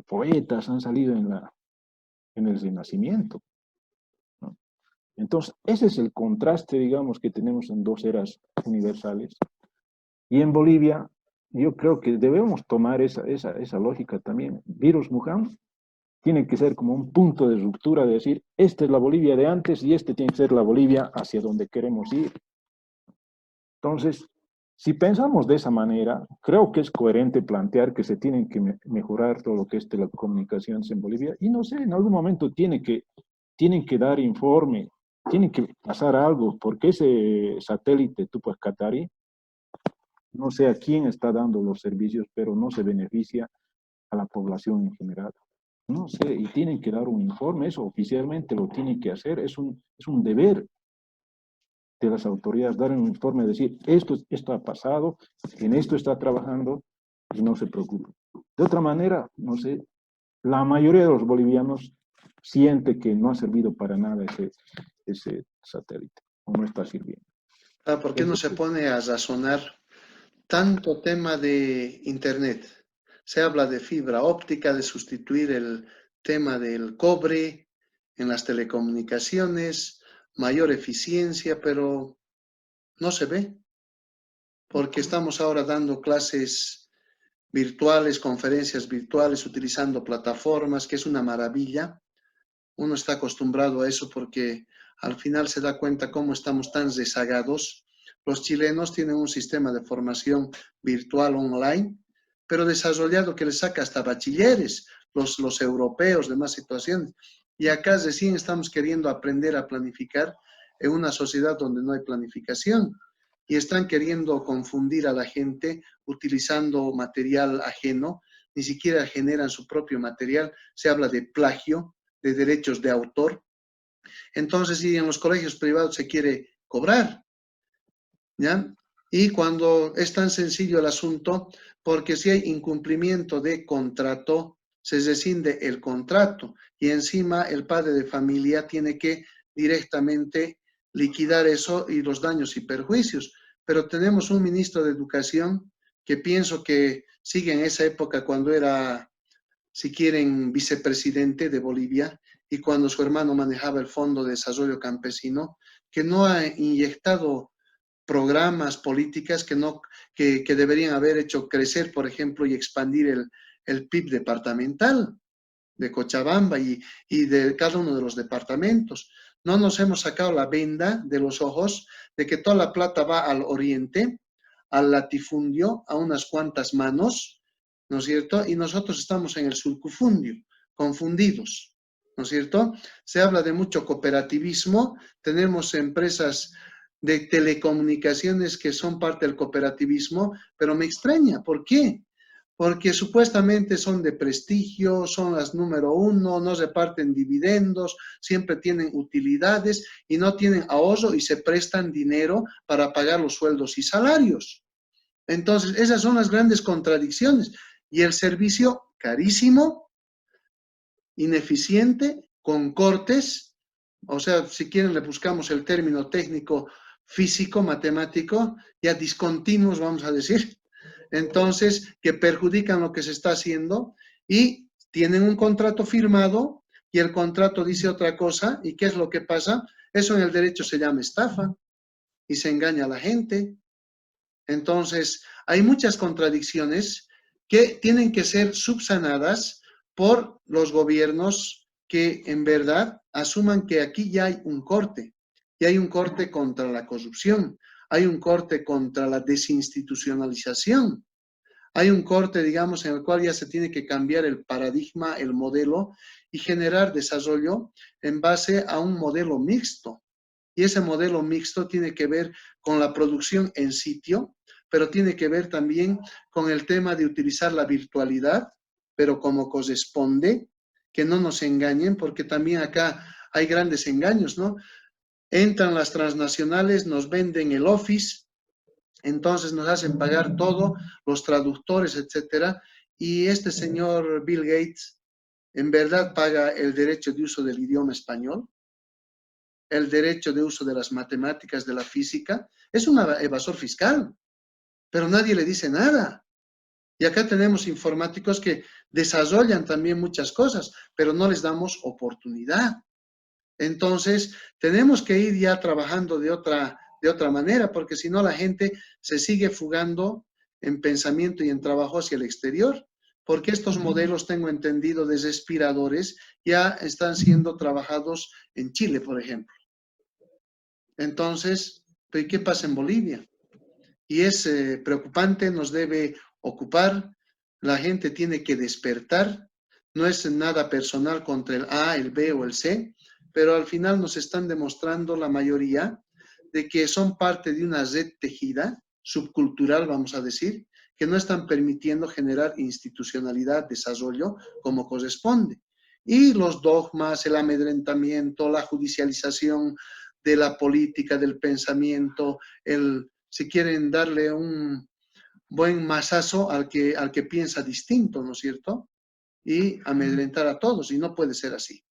poetas han salido en el renacimiento, ¿no? Entonces, ese es el contraste, digamos, que tenemos en dos eras universales. Y en Bolivia, yo creo que debemos tomar esa lógica también. Virus Wuhan tiene que ser como un punto de ruptura de decir, esta es la Bolivia de antes y este tiene que ser la Bolivia hacia donde queremos ir. Entonces, si pensamos de esa manera, creo que es coherente plantear que se tienen que mejorar todo lo que es telecomunicaciones en Bolivia. Y no sé, en algún momento tienen que dar informe, tiene que pasar algo, porque ese satélite Tupac Katari, no sé a quién está dando los servicios, pero no se beneficia a la población en general. No sé, y tienen que dar un informe, eso oficialmente lo tienen que hacer, es un deber de las autoridades dar un informe, decir, esto ha pasado, en esto está trabajando y no se preocupen. De otra manera, no sé, la mayoría de los bolivianos siente que no ha servido para nada ese satélite, o no está sirviendo. ¿Por qué no Eso se es. pone a razonar tanto tema de Internet? Se habla de fibra óptica, de sustituir el tema del cobre en las telecomunicaciones, mayor eficiencia, pero no se ve, porque estamos ahora dando clases virtuales, conferencias virtuales, utilizando plataformas, que es una maravilla. Uno está acostumbrado a eso porque al final se da cuenta cómo estamos tan rezagados. Los chilenos tienen un sistema de formación virtual online, pero desarrollado que les saca hasta bachilleres, los europeos, demás situaciones. Y acá recién estamos queriendo aprender a planificar en una sociedad donde no hay planificación. Y están queriendo confundir a la gente utilizando material ajeno, ni siquiera generan su propio material. Se habla de plagio, de derechos de autor. Entonces, si en los colegios privados se quiere cobrar, ¿ya? Y cuando es tan sencillo el asunto, porque si hay incumplimiento de contrato, se rescinde el contrato y encima el padre de familia tiene que directamente liquidar eso y los daños y perjuicios. Pero tenemos un ministro de Educación que pienso que sigue en esa época cuando era, si quieren, vicepresidente de Bolivia y cuando su hermano manejaba el Fondo de Desarrollo Campesino, que no ha inyectado programas, políticas que deberían haber hecho crecer, por ejemplo, y expandir el PIB departamental de Cochabamba y de cada uno de los departamentos. No nos hemos sacado la venda de los ojos de que toda la plata va al oriente, al latifundio, a unas cuantas manos, ¿no es cierto? Y nosotros estamos en el surcufundio, confundidos, ¿no es cierto? Se habla de mucho cooperativismo, tenemos empresas de telecomunicaciones que son parte del cooperativismo, pero me extraña, ¿por qué? Porque supuestamente son de prestigio, son las número uno, no reparten dividendos, siempre tienen utilidades y no tienen ahorro y se prestan dinero para pagar los sueldos y salarios. Entonces, esas son las grandes contradicciones. Y el servicio carísimo, ineficiente, con cortes, o sea, si quieren le buscamos el término técnico físico, matemático, ya discontinuos, vamos a decir, entonces, que perjudican lo que se está haciendo y tienen un contrato firmado y el contrato dice otra cosa. ¿Y qué es lo que pasa? Eso en el derecho se llama estafa y se engaña a la gente. Entonces, hay muchas contradicciones que tienen que ser subsanadas por los gobiernos que en verdad asuman que aquí ya hay un corte, y hay un corte contra la corrupción, hay un corte contra la desinstitucionalización, hay un corte, digamos, en el cual ya se tiene que cambiar el paradigma, el modelo y generar desarrollo en base a un modelo mixto. Y ese modelo mixto tiene que ver con la producción en sitio, pero tiene que ver también con el tema de utilizar la virtualidad, pero como corresponde, que no nos engañen, porque también acá hay grandes engaños, ¿no? Entran las transnacionales, nos venden el Office, entonces nos hacen pagar todo, los traductores, etcétera, y este señor Bill Gates en verdad paga el derecho de uso del idioma español, el derecho de uso de las matemáticas, de la física, es un evasor fiscal, pero nadie le dice nada. Y acá tenemos informáticos que desarrollan también muchas cosas, pero no les damos oportunidad. Entonces, tenemos que ir ya trabajando de otra manera, porque si no la gente se sigue fugando en pensamiento y en trabajo hacia el exterior, porque estos modelos, tengo entendido, de respiradores ya están siendo trabajados en Chile, por ejemplo. Entonces, ¿qué pasa en Bolivia? Y es preocupante, nos debe ocupar, la gente tiene que despertar, no es nada personal contra el A, el B o el C, pero al final nos están demostrando la mayoría de que son parte de una red tejida, subcultural, vamos a decir, que no están permitiendo generar institucionalidad, desarrollo como corresponde. Y los dogmas, el amedrentamiento, la judicialización de la política, del pensamiento, si quieren darle un buen masazo al que piensa distinto, ¿no es cierto? Y amedrentar a todos, y no puede ser así.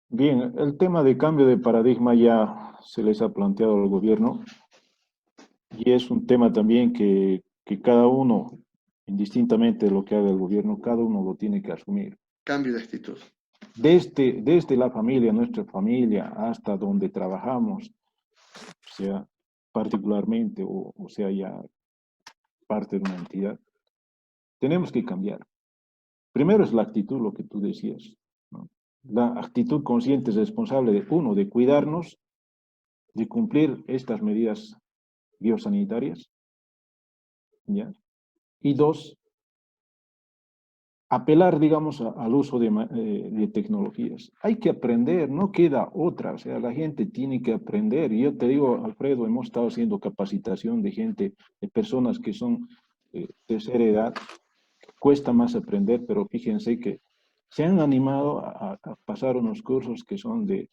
Bien, el tema de cambio de paradigma ya se les ha planteado al gobierno y es un tema también que cada uno, indistintamente de lo que haga el gobierno, cada uno lo tiene que asumir. Cambio de actitud. Desde la familia, nuestra familia, hasta donde trabajamos, sea particularmente o sea ya parte de una entidad, tenemos que cambiar. Primero es la actitud, lo que tú decías, ¿no? La actitud consciente y responsable de uno, de cuidarnos, de cumplir estas medidas biosanitarias, ¿ya? Y dos, apelar, digamos, al uso de tecnologías. Hay que aprender, no queda otra, o sea, la gente tiene que aprender. Y yo te digo, Alfredo, hemos estado haciendo capacitación de gente, de personas que son tercera edad, cuesta más aprender, pero fíjense que se han animado a pasar unos cursos que son de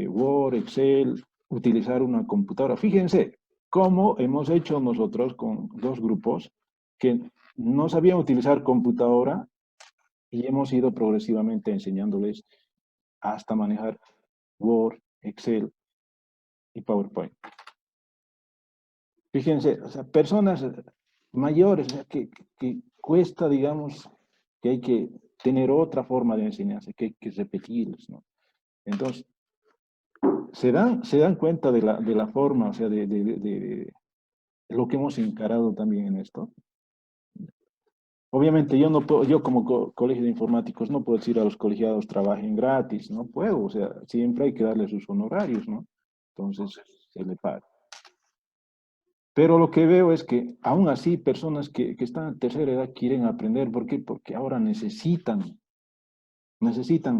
Word, Excel, utilizar una computadora. Fíjense cómo hemos hecho nosotros con dos grupos que no sabían utilizar computadora y hemos ido progresivamente enseñándoles hasta manejar Word, Excel y PowerPoint. Fíjense, o sea, personas mayores, o sea, que cuesta, digamos, que hay que tener otra forma de enseñanza, que hay que repetirles, ¿no? Entonces, se dan cuenta de la forma, o sea, de lo que hemos encarado también en esto. Obviamente yo no puedo, yo como colegio de informáticos no puedo decir a los colegiados trabajen gratis, no puedo, o sea, siempre hay que darles sus honorarios, ¿no? Entonces, se le paga. Pero lo que veo es que aún así personas que están en tercera edad quieren aprender. ¿Por qué? Porque ahora necesitan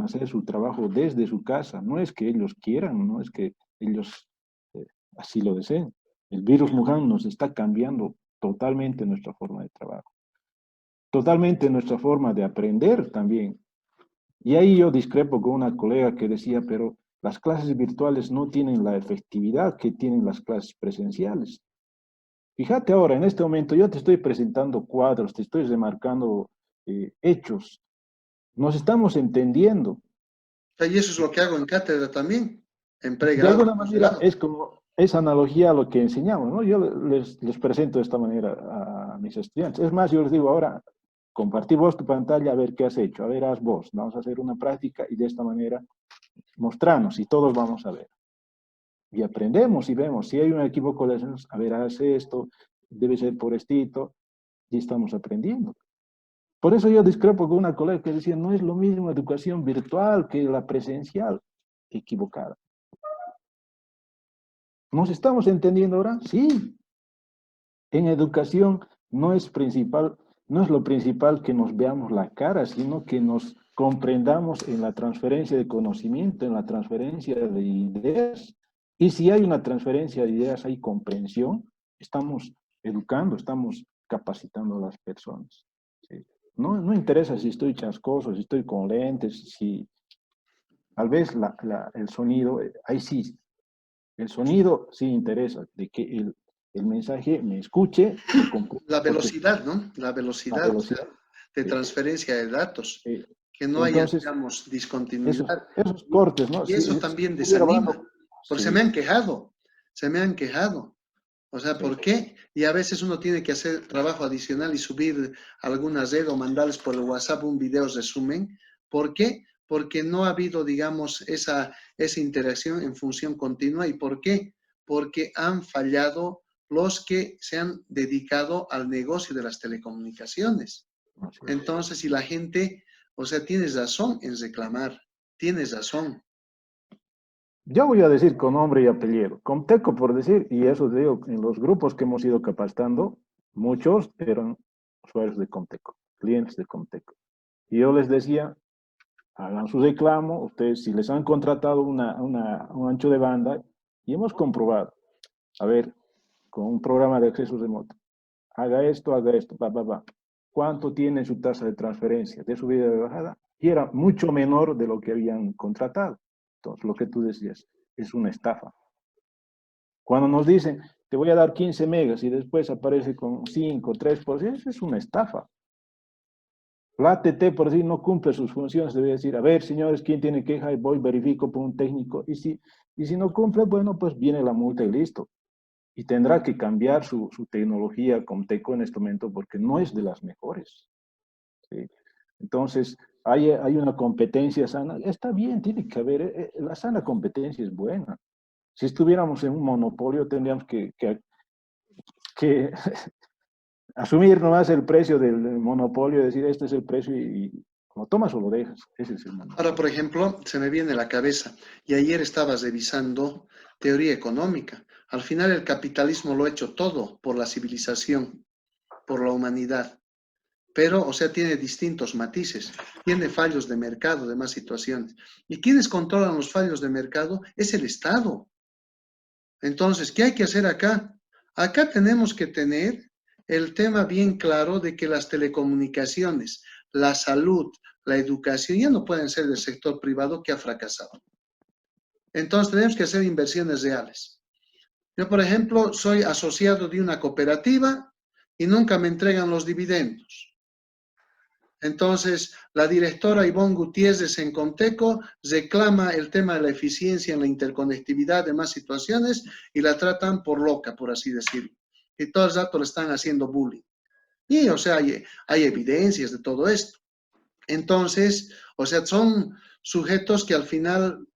hacer su trabajo desde su casa. No es que ellos quieran, no es que ellos eh, así lo deseen. El virus Wuhan nos está cambiando totalmente nuestra forma de trabajo, totalmente nuestra forma de aprender también. Y ahí yo discrepo con una colega que decía, pero las clases virtuales no tienen la efectividad que tienen las clases presenciales. Fíjate ahora, en este momento yo te estoy presentando cuadros, te estoy remarcando hechos. Nos estamos entendiendo. Y eso es lo que hago en cátedra también, en De pregrado, alguna manera posgrado. es como esa analogía a lo que enseñamos, ¿no? Yo les presento de esta manera a mis estudiantes. Es más, yo les digo ahora, compartí vos tu pantalla, a ver qué has hecho, a ver, haz vos. Vamos a hacer una práctica y de esta manera mostrarnos y todos vamos a ver. Y aprendemos y vemos. Si hay un equivoco, le decimos, a ver, haz esto, debe ser por estito, y estamos aprendiendo. Por eso yo discrepo con una colega que decía, no es lo mismo educación virtual que la presencial. Equivocada. ¿Nos estamos entendiendo ahora? Sí. En educación no es principal, no es lo principal que nos veamos la cara, sino que nos comprendamos en la transferencia de conocimiento, en la transferencia de ideas. Y si hay una transferencia de ideas, hay comprensión, estamos educando, estamos capacitando a las personas. ¿Sí? No interesa si estoy chascoso, si estoy con lentes, si tal vez el sonido, ahí sí, el sonido sí interesa, de que el mensaje me escuche, me comprenda, La porque velocidad, ¿no? La la velocidad, o sea, velocidad. de eh, transferencia de datos, eh, que no haya, entonces, digamos, esos, discontinuidad. esos Y, cortes, ¿no? y Si eso también estuviera desanima, hablando, porque sí, se me han quejado. O sea, sí. ¿por qué? Y a veces uno tiene que hacer trabajo adicional y subir alguna red o mandarles por el WhatsApp un video resumen. ¿Por qué? Porque no ha habido, digamos, esa interacción en función continua. ¿Y por qué? Porque han fallado los que se han dedicado al negocio de las telecomunicaciones. Así es. Entonces, si la gente, o sea, tienes razón en reclamar, tienes razón. Yo voy a decir con nombre y apellido, Comteco por decir, y eso digo, en los grupos que hemos ido capacitando, muchos eran usuarios de Comteco, clientes de Comteco. Y yo les decía, hagan su reclamo, ustedes si les han contratado un ancho de banda, y hemos comprobado, a ver, con un programa de acceso remoto, haga esto, va, va, va. ¿Cuánto tiene su tasa de transferencia, de subida y de bajada? Y era mucho menor de lo que habían contratado. Entonces, lo que tú decías, es una estafa. Cuando nos dicen, te voy a dar 15 megas y después aparece con 5, 3%, es una estafa. La ATT, por decir, no cumple sus funciones, debe decir, a ver, señores, ¿quién tiene queja? Y voy, verifico por un técnico. Y si no cumple, bueno, pues viene la multa y listo. Y tendrá que cambiar su tecnología Comteco en este momento porque no es de las mejores. ¿Sí? Entonces, hay una competencia sana. Está bien, tiene que haber. La sana competencia es buena. Si estuviéramos en un monopolio, tendríamos que asumir nomás el precio del monopolio, decir, este es el precio y lo tomas o lo dejas. Ese es el Ahora, por monopolio. ejemplo, se me viene a la cabeza, y ayer estaba revisando teoría económica. Al final el capitalismo lo ha hecho todo por la civilización, por la humanidad. Pero, o sea, tiene distintos matices, tiene fallos de mercado, demás situaciones. ¿Y quienes controlan los fallos de mercado? Es el Estado. Entonces, ¿qué hay que hacer acá? Acá tenemos que tener el tema bien claro de que las telecomunicaciones, la salud, la educación ya no pueden ser del sector privado que ha fracasado. Entonces, tenemos que hacer inversiones reales. Yo, por ejemplo, soy asociado de una cooperativa y nunca me entregan los dividendos. Entonces, la directora Ivonne Gutiérrez en Conteco reclama el tema de la eficiencia en la interconectividad de más situaciones y la tratan por loca, por así decirlo. Y todo el rato le están haciendo bullying. Y, o sea, hay evidencias de todo esto. Entonces, o sea, son sujetos que al final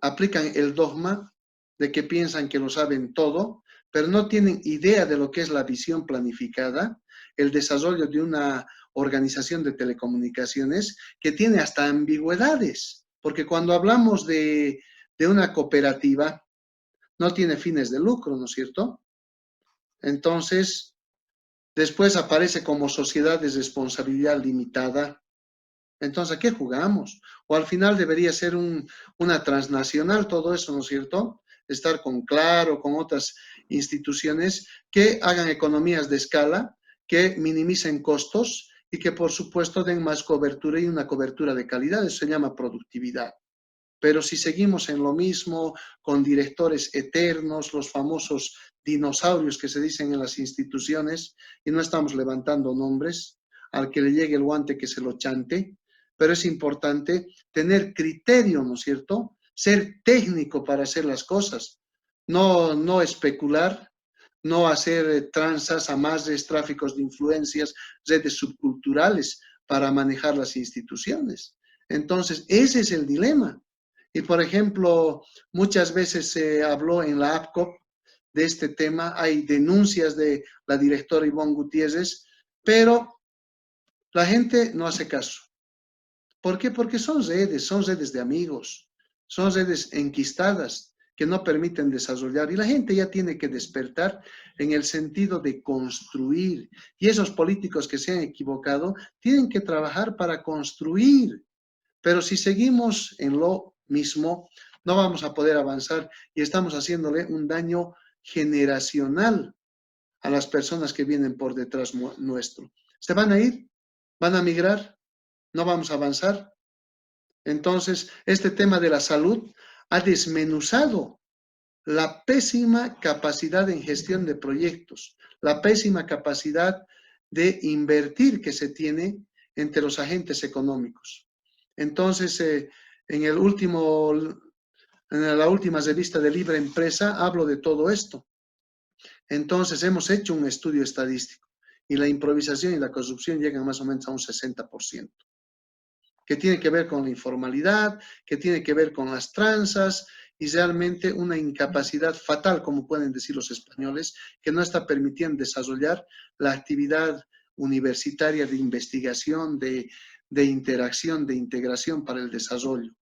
aplican el dogma de que piensan que lo saben todo, pero no tienen idea de lo que es la visión planificada, el desarrollo de una organización de telecomunicaciones que tiene hasta ambigüedades, porque cuando hablamos de una cooperativa, no tiene fines de lucro, ¿no es cierto? Entonces, después aparece como sociedad de responsabilidad limitada. Entonces, ¿a qué jugamos? O al final debería ser una transnacional todo eso, ¿no es cierto? Estar con Claro, con otras instituciones que hagan economías de escala, que minimicen costos y que por supuesto den más cobertura y una cobertura de calidad. Eso se llama productividad. Pero si seguimos en lo mismo, con directores eternos, los famosos dinosaurios que se dicen en las instituciones, y no estamos levantando nombres, al que le llegue el guante que se lo chante, pero es importante tener criterio, ¿no es cierto? Ser técnico para hacer las cosas, no especular, no hacer tranzas, amarres, tráficos de influencias, redes subculturales para manejar las instituciones. Entonces, ese es el dilema. Y por ejemplo, muchas veces se habló en la APCOP de este tema, hay denuncias de la directora Ivonne Gutiérrez, pero La gente no hace caso. ¿Por qué? Porque son redes de amigos, son redes enquistadas que no permiten desarrollar. Y la gente ya tiene que despertar en el sentido de construir. Y esos políticos que se han equivocado tienen que trabajar para construir. Pero si seguimos en lo mismo, no vamos a poder avanzar y estamos haciéndole un daño generacional a las personas que vienen por detrás nuestro. ¿Se van a ir? ¿Van a migrar? ¿No vamos a avanzar? Entonces, este tema de la salud ha desmenuzado la pésima capacidad en gestión de proyectos, la pésima capacidad de invertir que se tiene entre los agentes económicos. Entonces, en la última revista de Libre Empresa hablo de todo esto. Entonces, hemos hecho un estudio estadístico y la improvisación y la corrupción llegan más o menos a un 60%, que tiene que ver con la informalidad, que tiene que ver con las tranzas y realmente una incapacidad fatal, como pueden decir los españoles, que no está permitiendo desarrollar la actividad universitaria de investigación, de interacción, de integración para el desarrollo.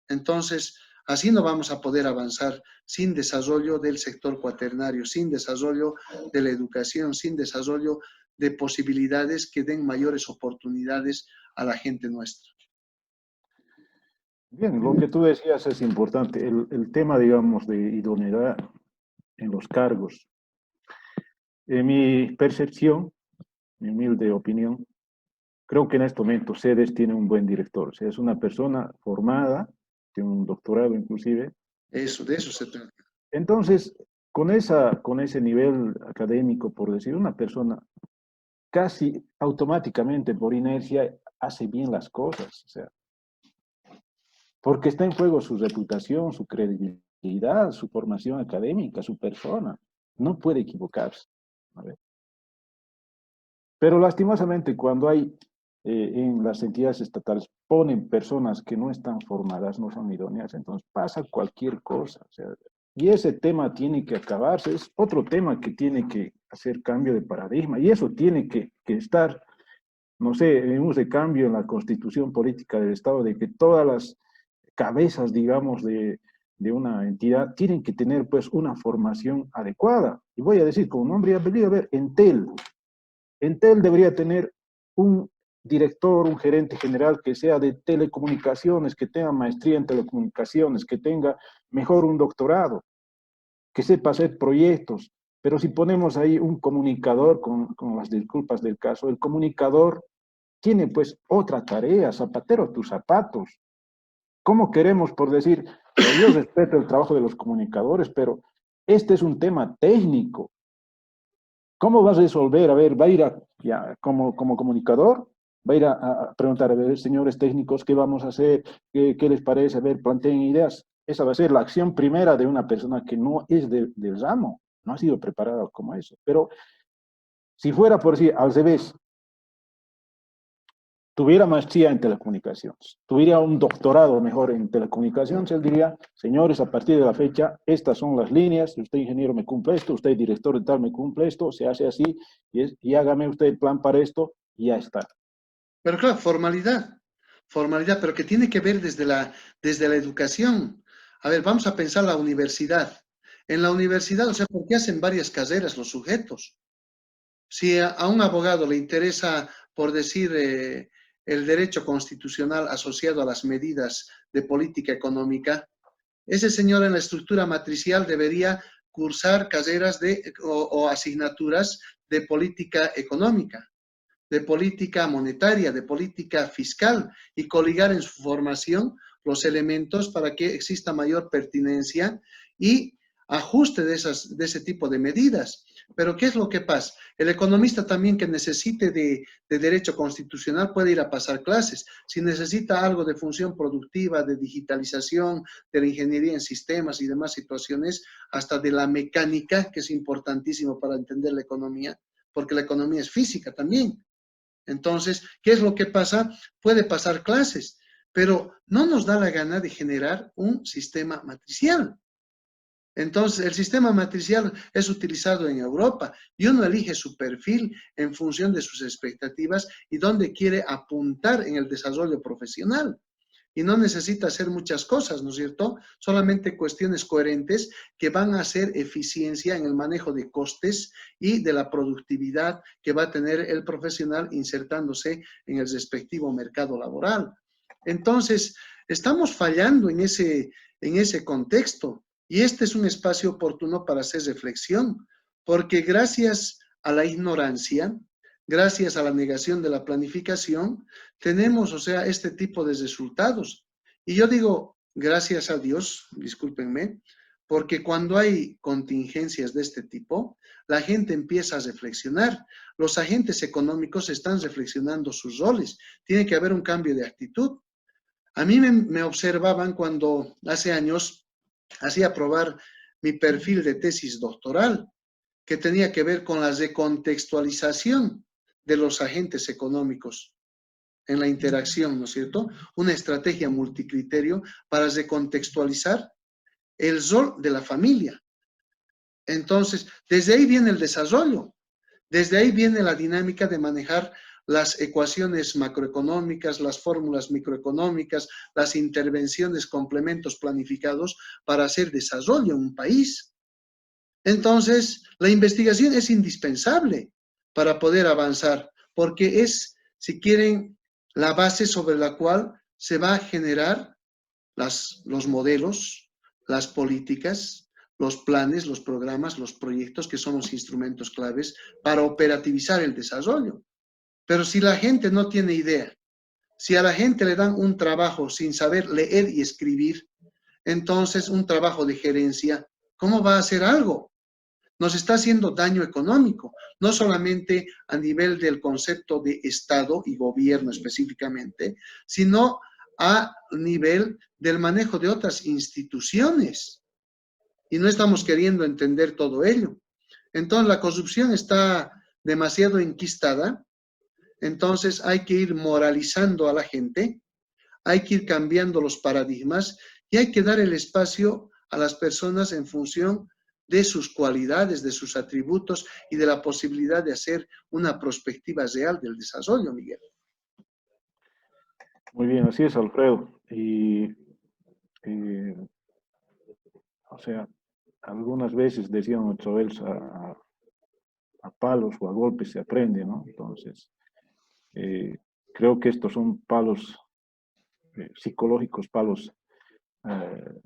Entonces, así no vamos a poder avanzar sin desarrollo del sector cuaternario, sin desarrollo de la educación, sin desarrollo de posibilidades que den mayores oportunidades a la gente nuestra. Bien, lo que tú decías es importante. El tema, digamos, de idoneidad en los cargos. En mi percepción, mi humilde opinión, creo que en este momento CEDES tiene un buen director. O sea, es una persona formada, tiene un doctorado inclusive. Eso, de eso se trata. Entonces, con ese nivel académico, por decir, una persona casi automáticamente, por inercia, hace bien las cosas. O sea, porque está en juego su reputación, su credibilidad, su formación académica, su persona. No puede equivocarse. A ver. Pero lastimosamente cuando hay en las entidades estatales ponen personas que no están formadas, no son idóneas, entonces pasa cualquier cosa. O sea, y ese tema tiene que acabarse, es otro tema que tiene que hacer cambio de paradigma y eso tiene que estar, no sé, en un recambio en la constitución política del Estado de que todas las cabezas, digamos, de una entidad tienen que tener pues una formación adecuada. Y voy a decir con nombre y apellido, a ver, Entel debería tener un director, un gerente general que sea de telecomunicaciones, que tenga maestría en telecomunicaciones, que tenga mejor un doctorado, que sepa hacer proyectos. Pero si ponemos ahí un comunicador, con las disculpas del caso, el comunicador tiene pues otra tarea, zapatero a tus zapatos. ¿Cómo queremos, por decir, yo respeto el trabajo de los comunicadores, pero este es un tema técnico? ¿Cómo vas a resolver? A ver, va a ir como comunicador, va a ir a preguntar, a ver, señores técnicos, ¿qué vamos a hacer? ¿Qué les parece? A ver, planteen ideas. Esa va a ser la acción primera de una persona que no es del ramo, no ha sido preparada como eso. Pero si fuera por decir al revés, tuviera maestría en telecomunicaciones, tuviera un doctorado mejor en telecomunicaciones, él diría, señores, a partir de la fecha, estas son las líneas, usted ingeniero me cumple esto, usted director de tal me cumple esto, se hace así, y hágame usted el plan para esto, y ya está. Pero claro, formalidad, pero que tiene que ver desde la educación. A ver, vamos a pensar la universidad. En la universidad, o sea, ¿por qué hacen varias carreras los sujetos? Si a un abogado le interesa, por decir, el derecho constitucional asociado a las medidas de política económica, ese señor en la estructura matricial debería cursar carreras o asignaturas de política económica, de política monetaria, de política fiscal y coligar en su formación los elementos para que exista mayor pertinencia y ajuste de ese tipo de medidas. Pero ¿qué es lo que pasa? El economista también que necesite de derecho constitucional puede ir a pasar clases. Si necesita algo de función productiva, de digitalización, de la ingeniería en sistemas y demás situaciones, hasta de la mecánica, que es importantísimo para entender la economía, porque la economía es física también. Entonces, ¿qué es lo que pasa? Puede pasar clases, pero no nos da la gana de generar un sistema matricial. Entonces, el sistema matricial es utilizado en Europa y uno elige su perfil en función de sus expectativas y dónde quiere apuntar en el desarrollo profesional. Y no necesita hacer muchas cosas, ¿no es cierto? Solamente cuestiones coherentes que van a hacer eficiencia en el manejo de costes y de la productividad que va a tener el profesional insertándose en el respectivo mercado laboral. Entonces, estamos fallando en ese contexto y este es un espacio oportuno para hacer reflexión, porque gracias a la ignorancia, gracias a la negación de la planificación, tenemos, o sea, este tipo de resultados. Y yo digo, gracias a Dios, discúlpenme, porque cuando hay contingencias de este tipo, la gente empieza a reflexionar. Los agentes económicos están reflexionando sus roles. Tiene que haber un cambio de actitud. A mí me observaban cuando hace años hacía probar mi perfil de tesis doctoral, que tenía que ver con la recontextualización de los agentes económicos en la interacción, ¿no es cierto? Una estrategia multicriterio para recontextualizar el rol de la familia. Entonces, desde ahí viene el desarrollo, desde ahí viene la dinámica de manejar las ecuaciones macroeconómicas, las fórmulas microeconómicas, las intervenciones, complementos planificados para hacer desarrollo en un país. Entonces, la investigación es indispensable para poder avanzar, porque es, si quieren, la base sobre la cual se va a generar los modelos, las políticas, los planes, los programas, los proyectos, que son los instrumentos claves para operativizar el desarrollo. Pero si la gente no tiene idea, si a la gente le dan un trabajo sin saber leer y escribir, entonces un trabajo de gerencia, ¿cómo va a hacer algo? Nos está haciendo daño económico, no solamente a nivel del concepto de Estado y gobierno específicamente, sino a nivel del manejo de otras instituciones. Y no estamos queriendo entender todo ello. Entonces, la corrupción está demasiado enquistada, entonces hay que ir moralizando a la gente, hay que ir cambiando los paradigmas y hay que dar el espacio a las personas en función de sus cualidades, de sus atributos y de la posibilidad de hacer una perspectiva real del desarrollo, Miguel. Muy bien, así es, Alfredo. Y, eh, o sea, algunas veces decían otra vez a palos o a golpes se aprende, ¿no? Entonces, eh, creo que estos son palos psicológicos, palos eh,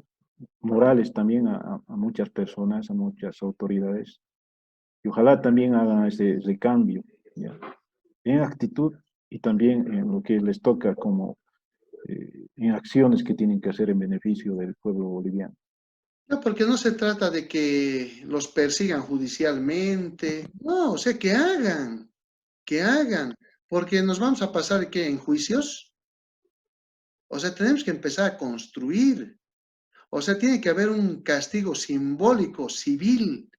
morales también a muchas personas, a muchas autoridades. Y ojalá también hagan ese cambio, ¿ya? En actitud y también en lo que les toca como en acciones que tienen que hacer en beneficio del pueblo boliviano. No, porque no se trata de que los persigan judicialmente, no, o sea, que hagan, porque nos vamos a pasar, ¿qué? ¿En juicios? O sea, tenemos que empezar a construir, o sea, tiene que haber un castigo simbólico, civil,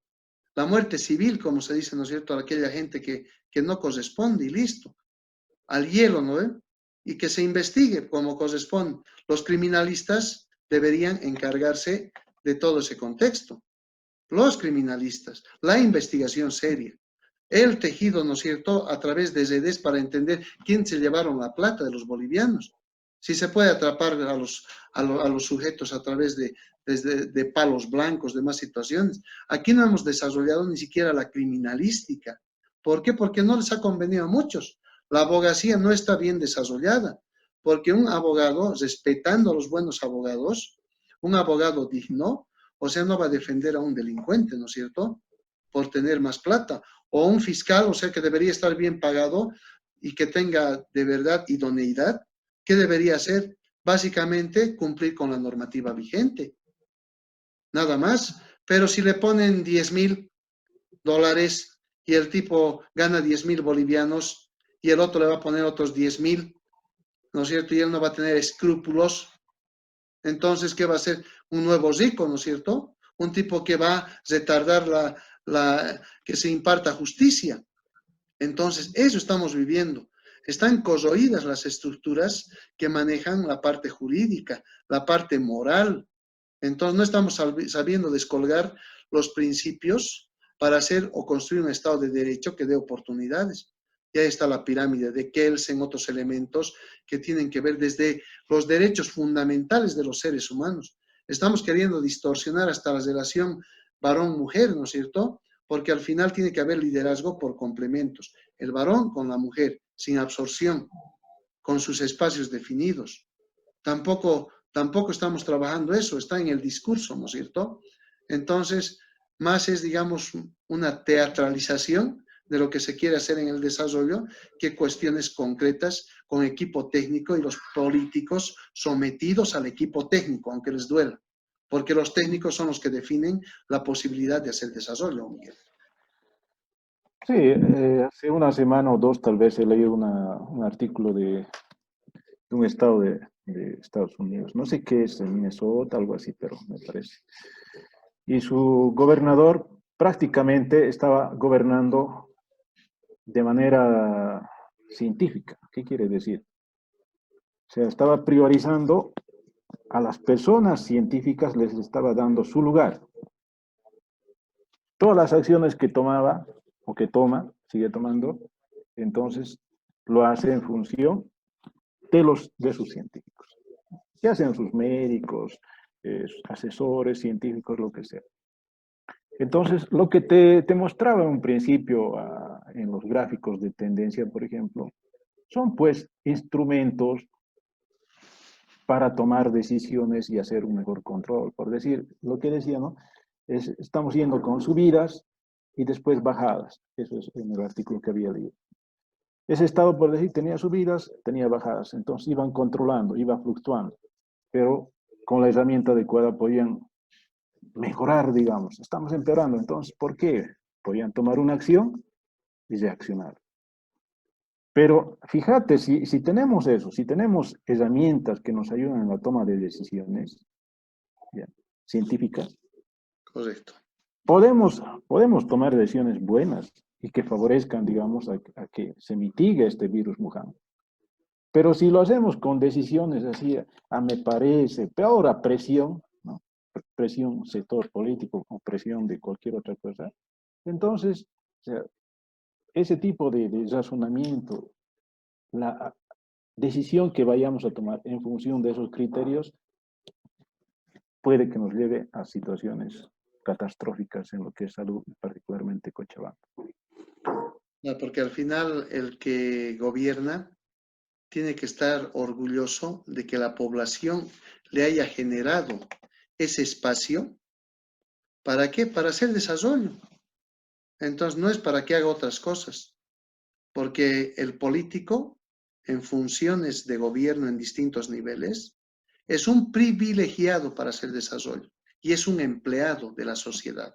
la muerte civil, como se dice, ¿no es cierto?, a aquella gente que no corresponde y listo, al hielo, ¿no? Y que se investigue como corresponde. Los criminalistas deberían encargarse de todo ese contexto. Los criminalistas, la investigación seria, el tejido, ¿no es cierto?, a través de redes para entender quién se llevaron la plata de los bolivianos. Si se puede atrapar a los sujetos a través de palos blancos, de más situaciones. Aquí no hemos desarrollado ni siquiera la criminalística. ¿Por qué? Porque no les ha convenido a muchos. La abogacía no está bien desarrollada, porque un abogado, respetando a los buenos abogados, un abogado digno, o sea, no va a defender a un delincuente, ¿no es cierto?, por tener más plata. O un fiscal, o sea, que debería estar bien pagado y que tenga de verdad idoneidad. ¿Qué debería hacer? Básicamente cumplir con la normativa vigente, nada más. Pero si le ponen $10,000 y el tipo gana 10,000 bolivianos y el otro le va a poner otros 10,000, ¿no es cierto? Y él no va a tener escrúpulos. Entonces, ¿qué va a ser? Un nuevo rico, ¿no es cierto? Un tipo que va a retardar que se imparta justicia. Entonces, eso estamos viviendo. Están corroídas las estructuras que manejan la parte jurídica, la parte moral. Entonces no estamos sabiendo descolgar los principios para hacer o construir un Estado de Derecho que dé oportunidades. Y ahí está la pirámide de Kelsen, otros elementos que tienen que ver desde los derechos fundamentales de los seres humanos. Estamos queriendo distorsionar hasta la relación varón-mujer, ¿no es cierto? Porque al final tiene que haber liderazgo por complementos. El varón con la mujer, sin absorción, con sus espacios definidos. Tampoco estamos trabajando eso, está en el discurso, ¿no es cierto? Entonces, más es, digamos, una teatralización de lo que se quiere hacer en el desarrollo que cuestiones concretas con equipo técnico y los políticos sometidos al equipo técnico, aunque les duela, porque los técnicos son los que definen la posibilidad de hacer desarrollo, Miguel. Sí, hace una semana o dos tal vez he leído un artículo de un estado de Estados Unidos. No sé qué es, en Minnesota, algo así, pero me parece. Y su gobernador prácticamente estaba gobernando de manera científica. ¿Qué quiere decir? O sea, estaba priorizando a las personas científicas, les estaba dando su lugar. Todas las acciones que tomaba o que toma, sigue tomando, entonces lo hace en función de sus científicos. Ya sean sus médicos, asesores, científicos, lo que sea. Entonces, lo que te mostraba en un principio en los gráficos de tendencia, por ejemplo, son pues instrumentos para tomar decisiones y hacer un mejor control. Por decir, lo que decía, ¿no? Estamos yendo con subidas y después bajadas. Eso es en el artículo que había leído. Ese estado, por decir, tenía subidas, tenía bajadas. Entonces iban controlando, iba fluctuando. Pero con la herramienta adecuada podían mejorar, digamos. Estamos empeorando. Entonces, ¿por qué? Podían tomar una acción y reaccionar. Pero fíjate, si tenemos eso, si tenemos herramientas que nos ayudan en la toma de decisiones, ¿ya?, científicas, Correcto. podemos tomar decisiones buenas y que favorezcan, digamos, a que se mitigue este virus Wuhan. Pero si lo hacemos con decisiones así, me parece, peor a presión, ¿no? Presión sector político o presión de cualquier otra cosa, entonces, o sea, ese tipo de razonamiento, la decisión que vayamos a tomar en función de esos criterios puede que nos lleve a situaciones catastróficas en lo que es salud, particularmente Cochabamba. No, porque al final el que gobierna tiene que estar orgulloso de que la población le haya generado ese espacio. ¿Para qué? Para hacer desarrollo. Entonces no es para que haga otras cosas, porque el político, en funciones de gobierno en distintos niveles, es un privilegiado para hacer desarrollo y es un empleado de la sociedad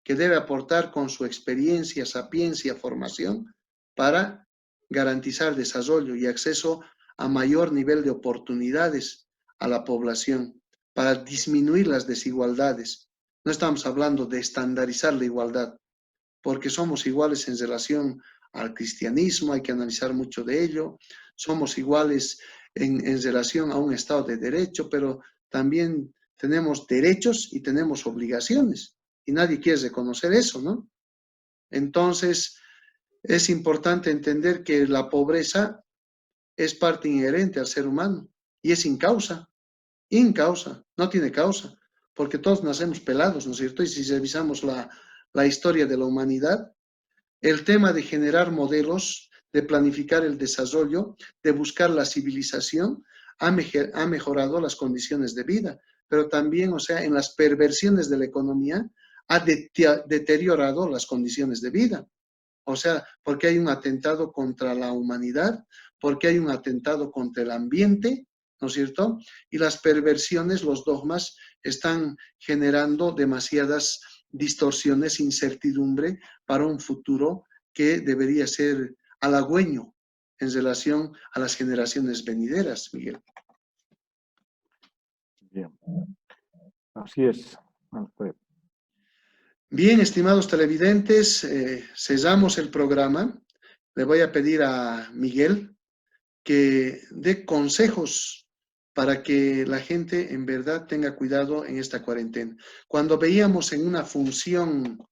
que debe aportar con su experiencia, sapiencia, formación para garantizar desarrollo y acceso a mayor nivel de oportunidades a la población, para disminuir las desigualdades. No estamos hablando de estandarizar la igualdad, porque somos iguales en relación al cristianismo, hay que analizar mucho de ello, somos iguales en relación a un Estado de Derecho, pero también tenemos derechos y tenemos obligaciones, y nadie quiere reconocer eso, ¿no? Entonces, es importante entender que la pobreza es parte inherente al ser humano, y es sin causa, no tiene causa, porque todos nacemos pelados, ¿no es cierto? Y si revisamos la historia de la humanidad, el tema de generar modelos, de planificar el desarrollo, de buscar la civilización, ha mejorado las condiciones de vida, pero también, o sea, en las perversiones de la economía, ha deteriorado las condiciones de vida. O sea, porque hay un atentado contra la humanidad, porque hay un atentado contra el ambiente, ¿no es cierto? Y las perversiones, los dogmas, están generando demasiadas distorsiones, incertidumbre para un futuro que debería ser halagüeño en relación a las generaciones venideras, Miguel. Bien. Así es, Alfredo. Bien, estimados televidentes, cesamos el programa. Le voy a pedir a Miguel que dé consejos para que la gente en verdad tenga cuidado en esta cuarentena. Cuando veíamos en una función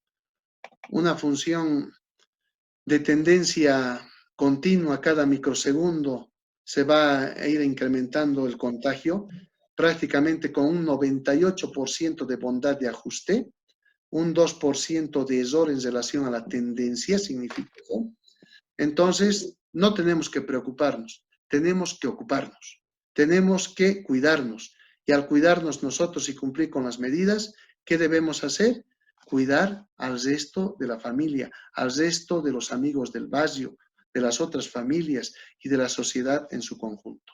de tendencia continua cada microsegundo, se va a ir incrementando el contagio, prácticamente con un 98% de bondad de ajuste, un 2% de error en relación a la tendencia, significa eso. Entonces, no tenemos que preocuparnos, tenemos que ocuparnos, tenemos que cuidarnos. Y al cuidarnos nosotros y cumplir con las medidas, ¿qué debemos hacer? Cuidar al resto de la familia, al resto de los amigos del barrio, de las otras familias y de la sociedad en su conjunto.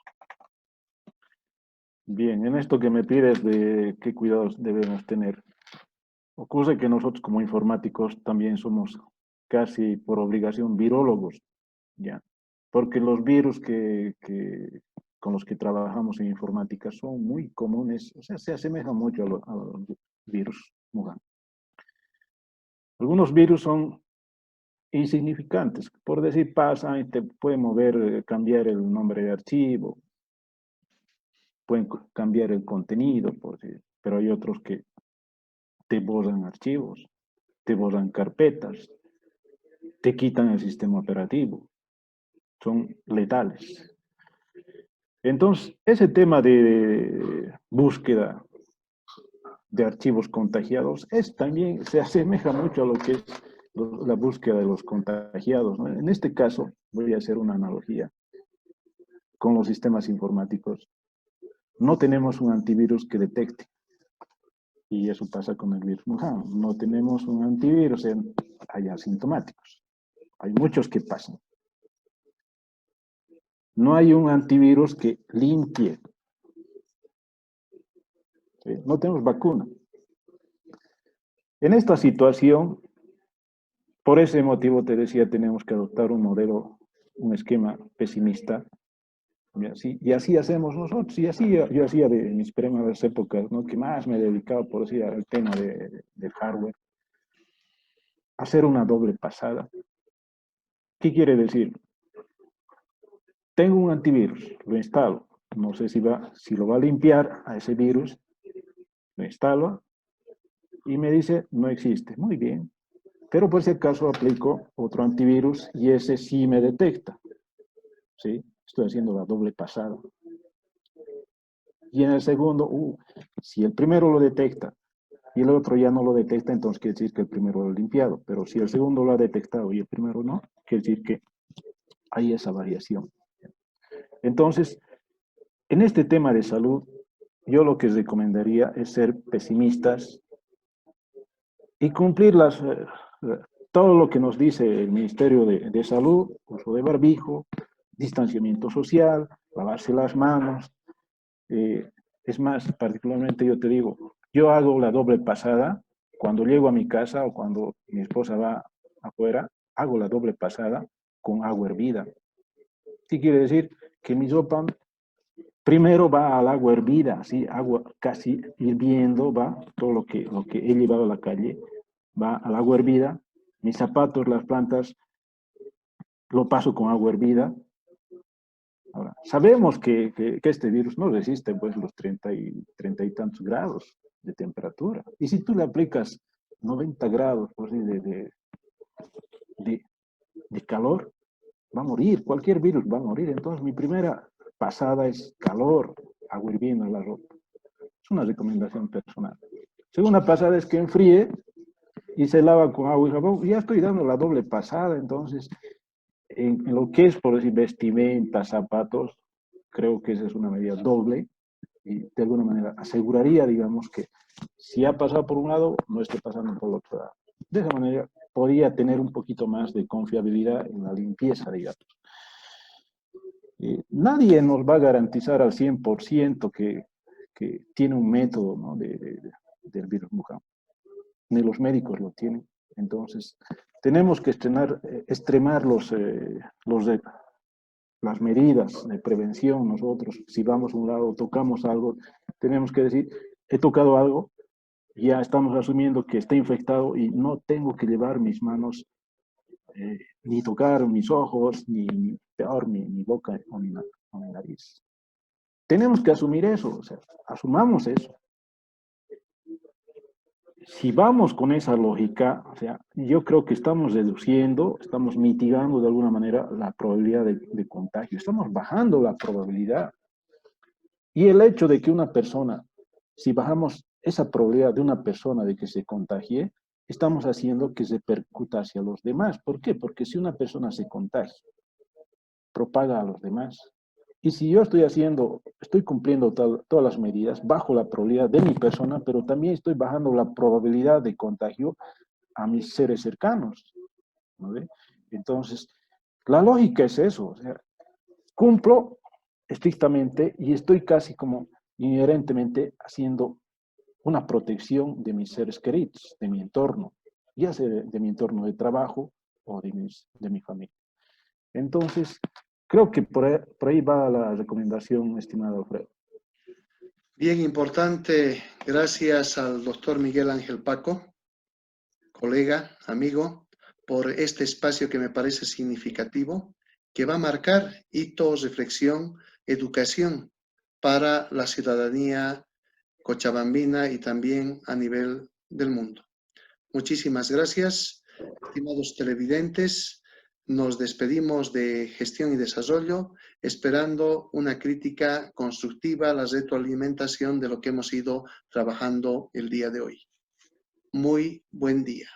Bien, en esto que me pides de qué cuidados debemos tener, ocurre que nosotros como informáticos también somos casi por obligación virólogos, ¿ya? Porque los virus con los que trabajamos en informática son muy comunes, o sea, se asemejan mucho a los virus Wuhan. Algunos virus son insignificantes, por decir pasan y te pueden mover, cambiar el nombre de archivo, pueden cambiar el contenido, pero hay otros que te borran archivos, te borran carpetas, te quitan el sistema operativo, son letales. Entonces, ese tema de búsqueda de archivos contagiados también se asemeja mucho a lo que es la búsqueda de los contagiados, ¿no? En este caso, voy a hacer una analogía con los sistemas informáticos. No tenemos un antivirus que detecte, y eso pasa con el virus Wuhan. No tenemos un antivirus, hay asintomáticos, hay muchos que pasan. No hay un antivirus que limpie. ¿Sí? No tenemos vacuna. En esta situación, por ese motivo te decía, tenemos que adoptar un modelo, un esquema pesimista. Y así hacemos nosotros. Y así yo hacía de mis primeras épocas, ¿no? Que más me dedicaba, por decir, al tema del hardware. Hacer una doble pasada. ¿Qué quiere decir? Tengo un antivirus, lo instalo. No sé si lo va a limpiar a ese virus, lo instalo y me dice, no existe. Muy bien. Pero por si acaso aplico otro antivirus y ese sí me detecta. ¿Sí? Estoy haciendo la doble pasada. Y en el segundo, si el primero lo detecta y el otro ya no lo detecta, entonces quiere decir que el primero lo ha limpiado. Pero si el segundo lo ha detectado y el primero no, quiere decir que hay esa variación. Entonces, en este tema de salud, yo lo que recomendaría es ser pesimistas y cumplir todo lo que nos dice el Ministerio de Salud, uso de barbijo, distanciamiento social, lavarse las manos. Es más, particularmente yo te digo, yo hago la doble pasada cuando llego a mi casa o cuando mi esposa va afuera, hago la doble pasada con agua hervida. ¿Qué quiere decir? Que mi sopa primero va al agua hervida, así, agua casi hirviendo, va todo lo que he llevado a la calle, va al agua hervida, mis zapatos, las plantas, lo paso con agua hervida. Ahora, sabemos que este virus no resiste pues los 30 y tantos grados de temperatura. Y si tú le aplicas 90 grados pues, de, de calor, va a morir, cualquier virus va a morir. Entonces mi primera pasada es calor, agua hirviendo en la ropa. Es una recomendación personal. Segunda pasada es que enfríe y se lava con agua y jabón. Ya estoy dando la doble pasada, entonces, en lo que es, por decir, vestimenta, zapatos, creo que esa es una medida doble y de alguna manera aseguraría, digamos, que si ha pasado por un lado, no esté pasando por el otro lado. De esa manera, podría tener un poquito más de confiabilidad en la limpieza, digamos. Nadie nos va a garantizar al 100% que tiene un método, ¿no? del virus Wuhan. Ni los médicos lo tienen. Entonces, tenemos que extremar las medidas de prevención nosotros. Si vamos a un lado, tocamos algo, tenemos que decir, he tocado algo, ya estamos asumiendo que está infectado y no tengo que llevar mis manos, ni tocar mis ojos, ni peor mi boca o mi nariz. tenemos que asumir eso, o sea, asumamos eso. Si vamos con esa lógica, o sea, yo creo que estamos reduciendo, estamos mitigando de alguna manera la probabilidad de contagio, estamos bajando la probabilidad. Y el hecho de que una persona, si bajamos esa probabilidad de una persona de que se contagie, estamos haciendo que se percuta hacia los demás. ¿Por qué? Porque si una persona se contagia, propaga a los demás. Y si yo estoy cumpliendo todas las medidas, bajo la probabilidad de mi persona, pero también estoy bajando la probabilidad de contagio a mis seres cercanos, ¿no ve? Entonces, la lógica es eso, o sea, cumplo estrictamente y estoy casi como inherentemente haciendo una protección de mis seres queridos, de mi entorno, ya sea de mi entorno de trabajo o de mi familia. Entonces, creo que por ahí va la recomendación, estimado Alfredo. Bien importante, gracias al doctor Miguel Ángel Paco, colega, amigo, por este espacio que me parece significativo, que va a marcar hitos, reflexión, educación para la ciudadanía cochabambina y también a nivel del mundo. Muchísimas gracias, estimados televidentes. Nos despedimos de Gestión y Desarrollo, esperando una crítica constructiva, la retroalimentación de lo que hemos ido trabajando el día de hoy. Muy buen día.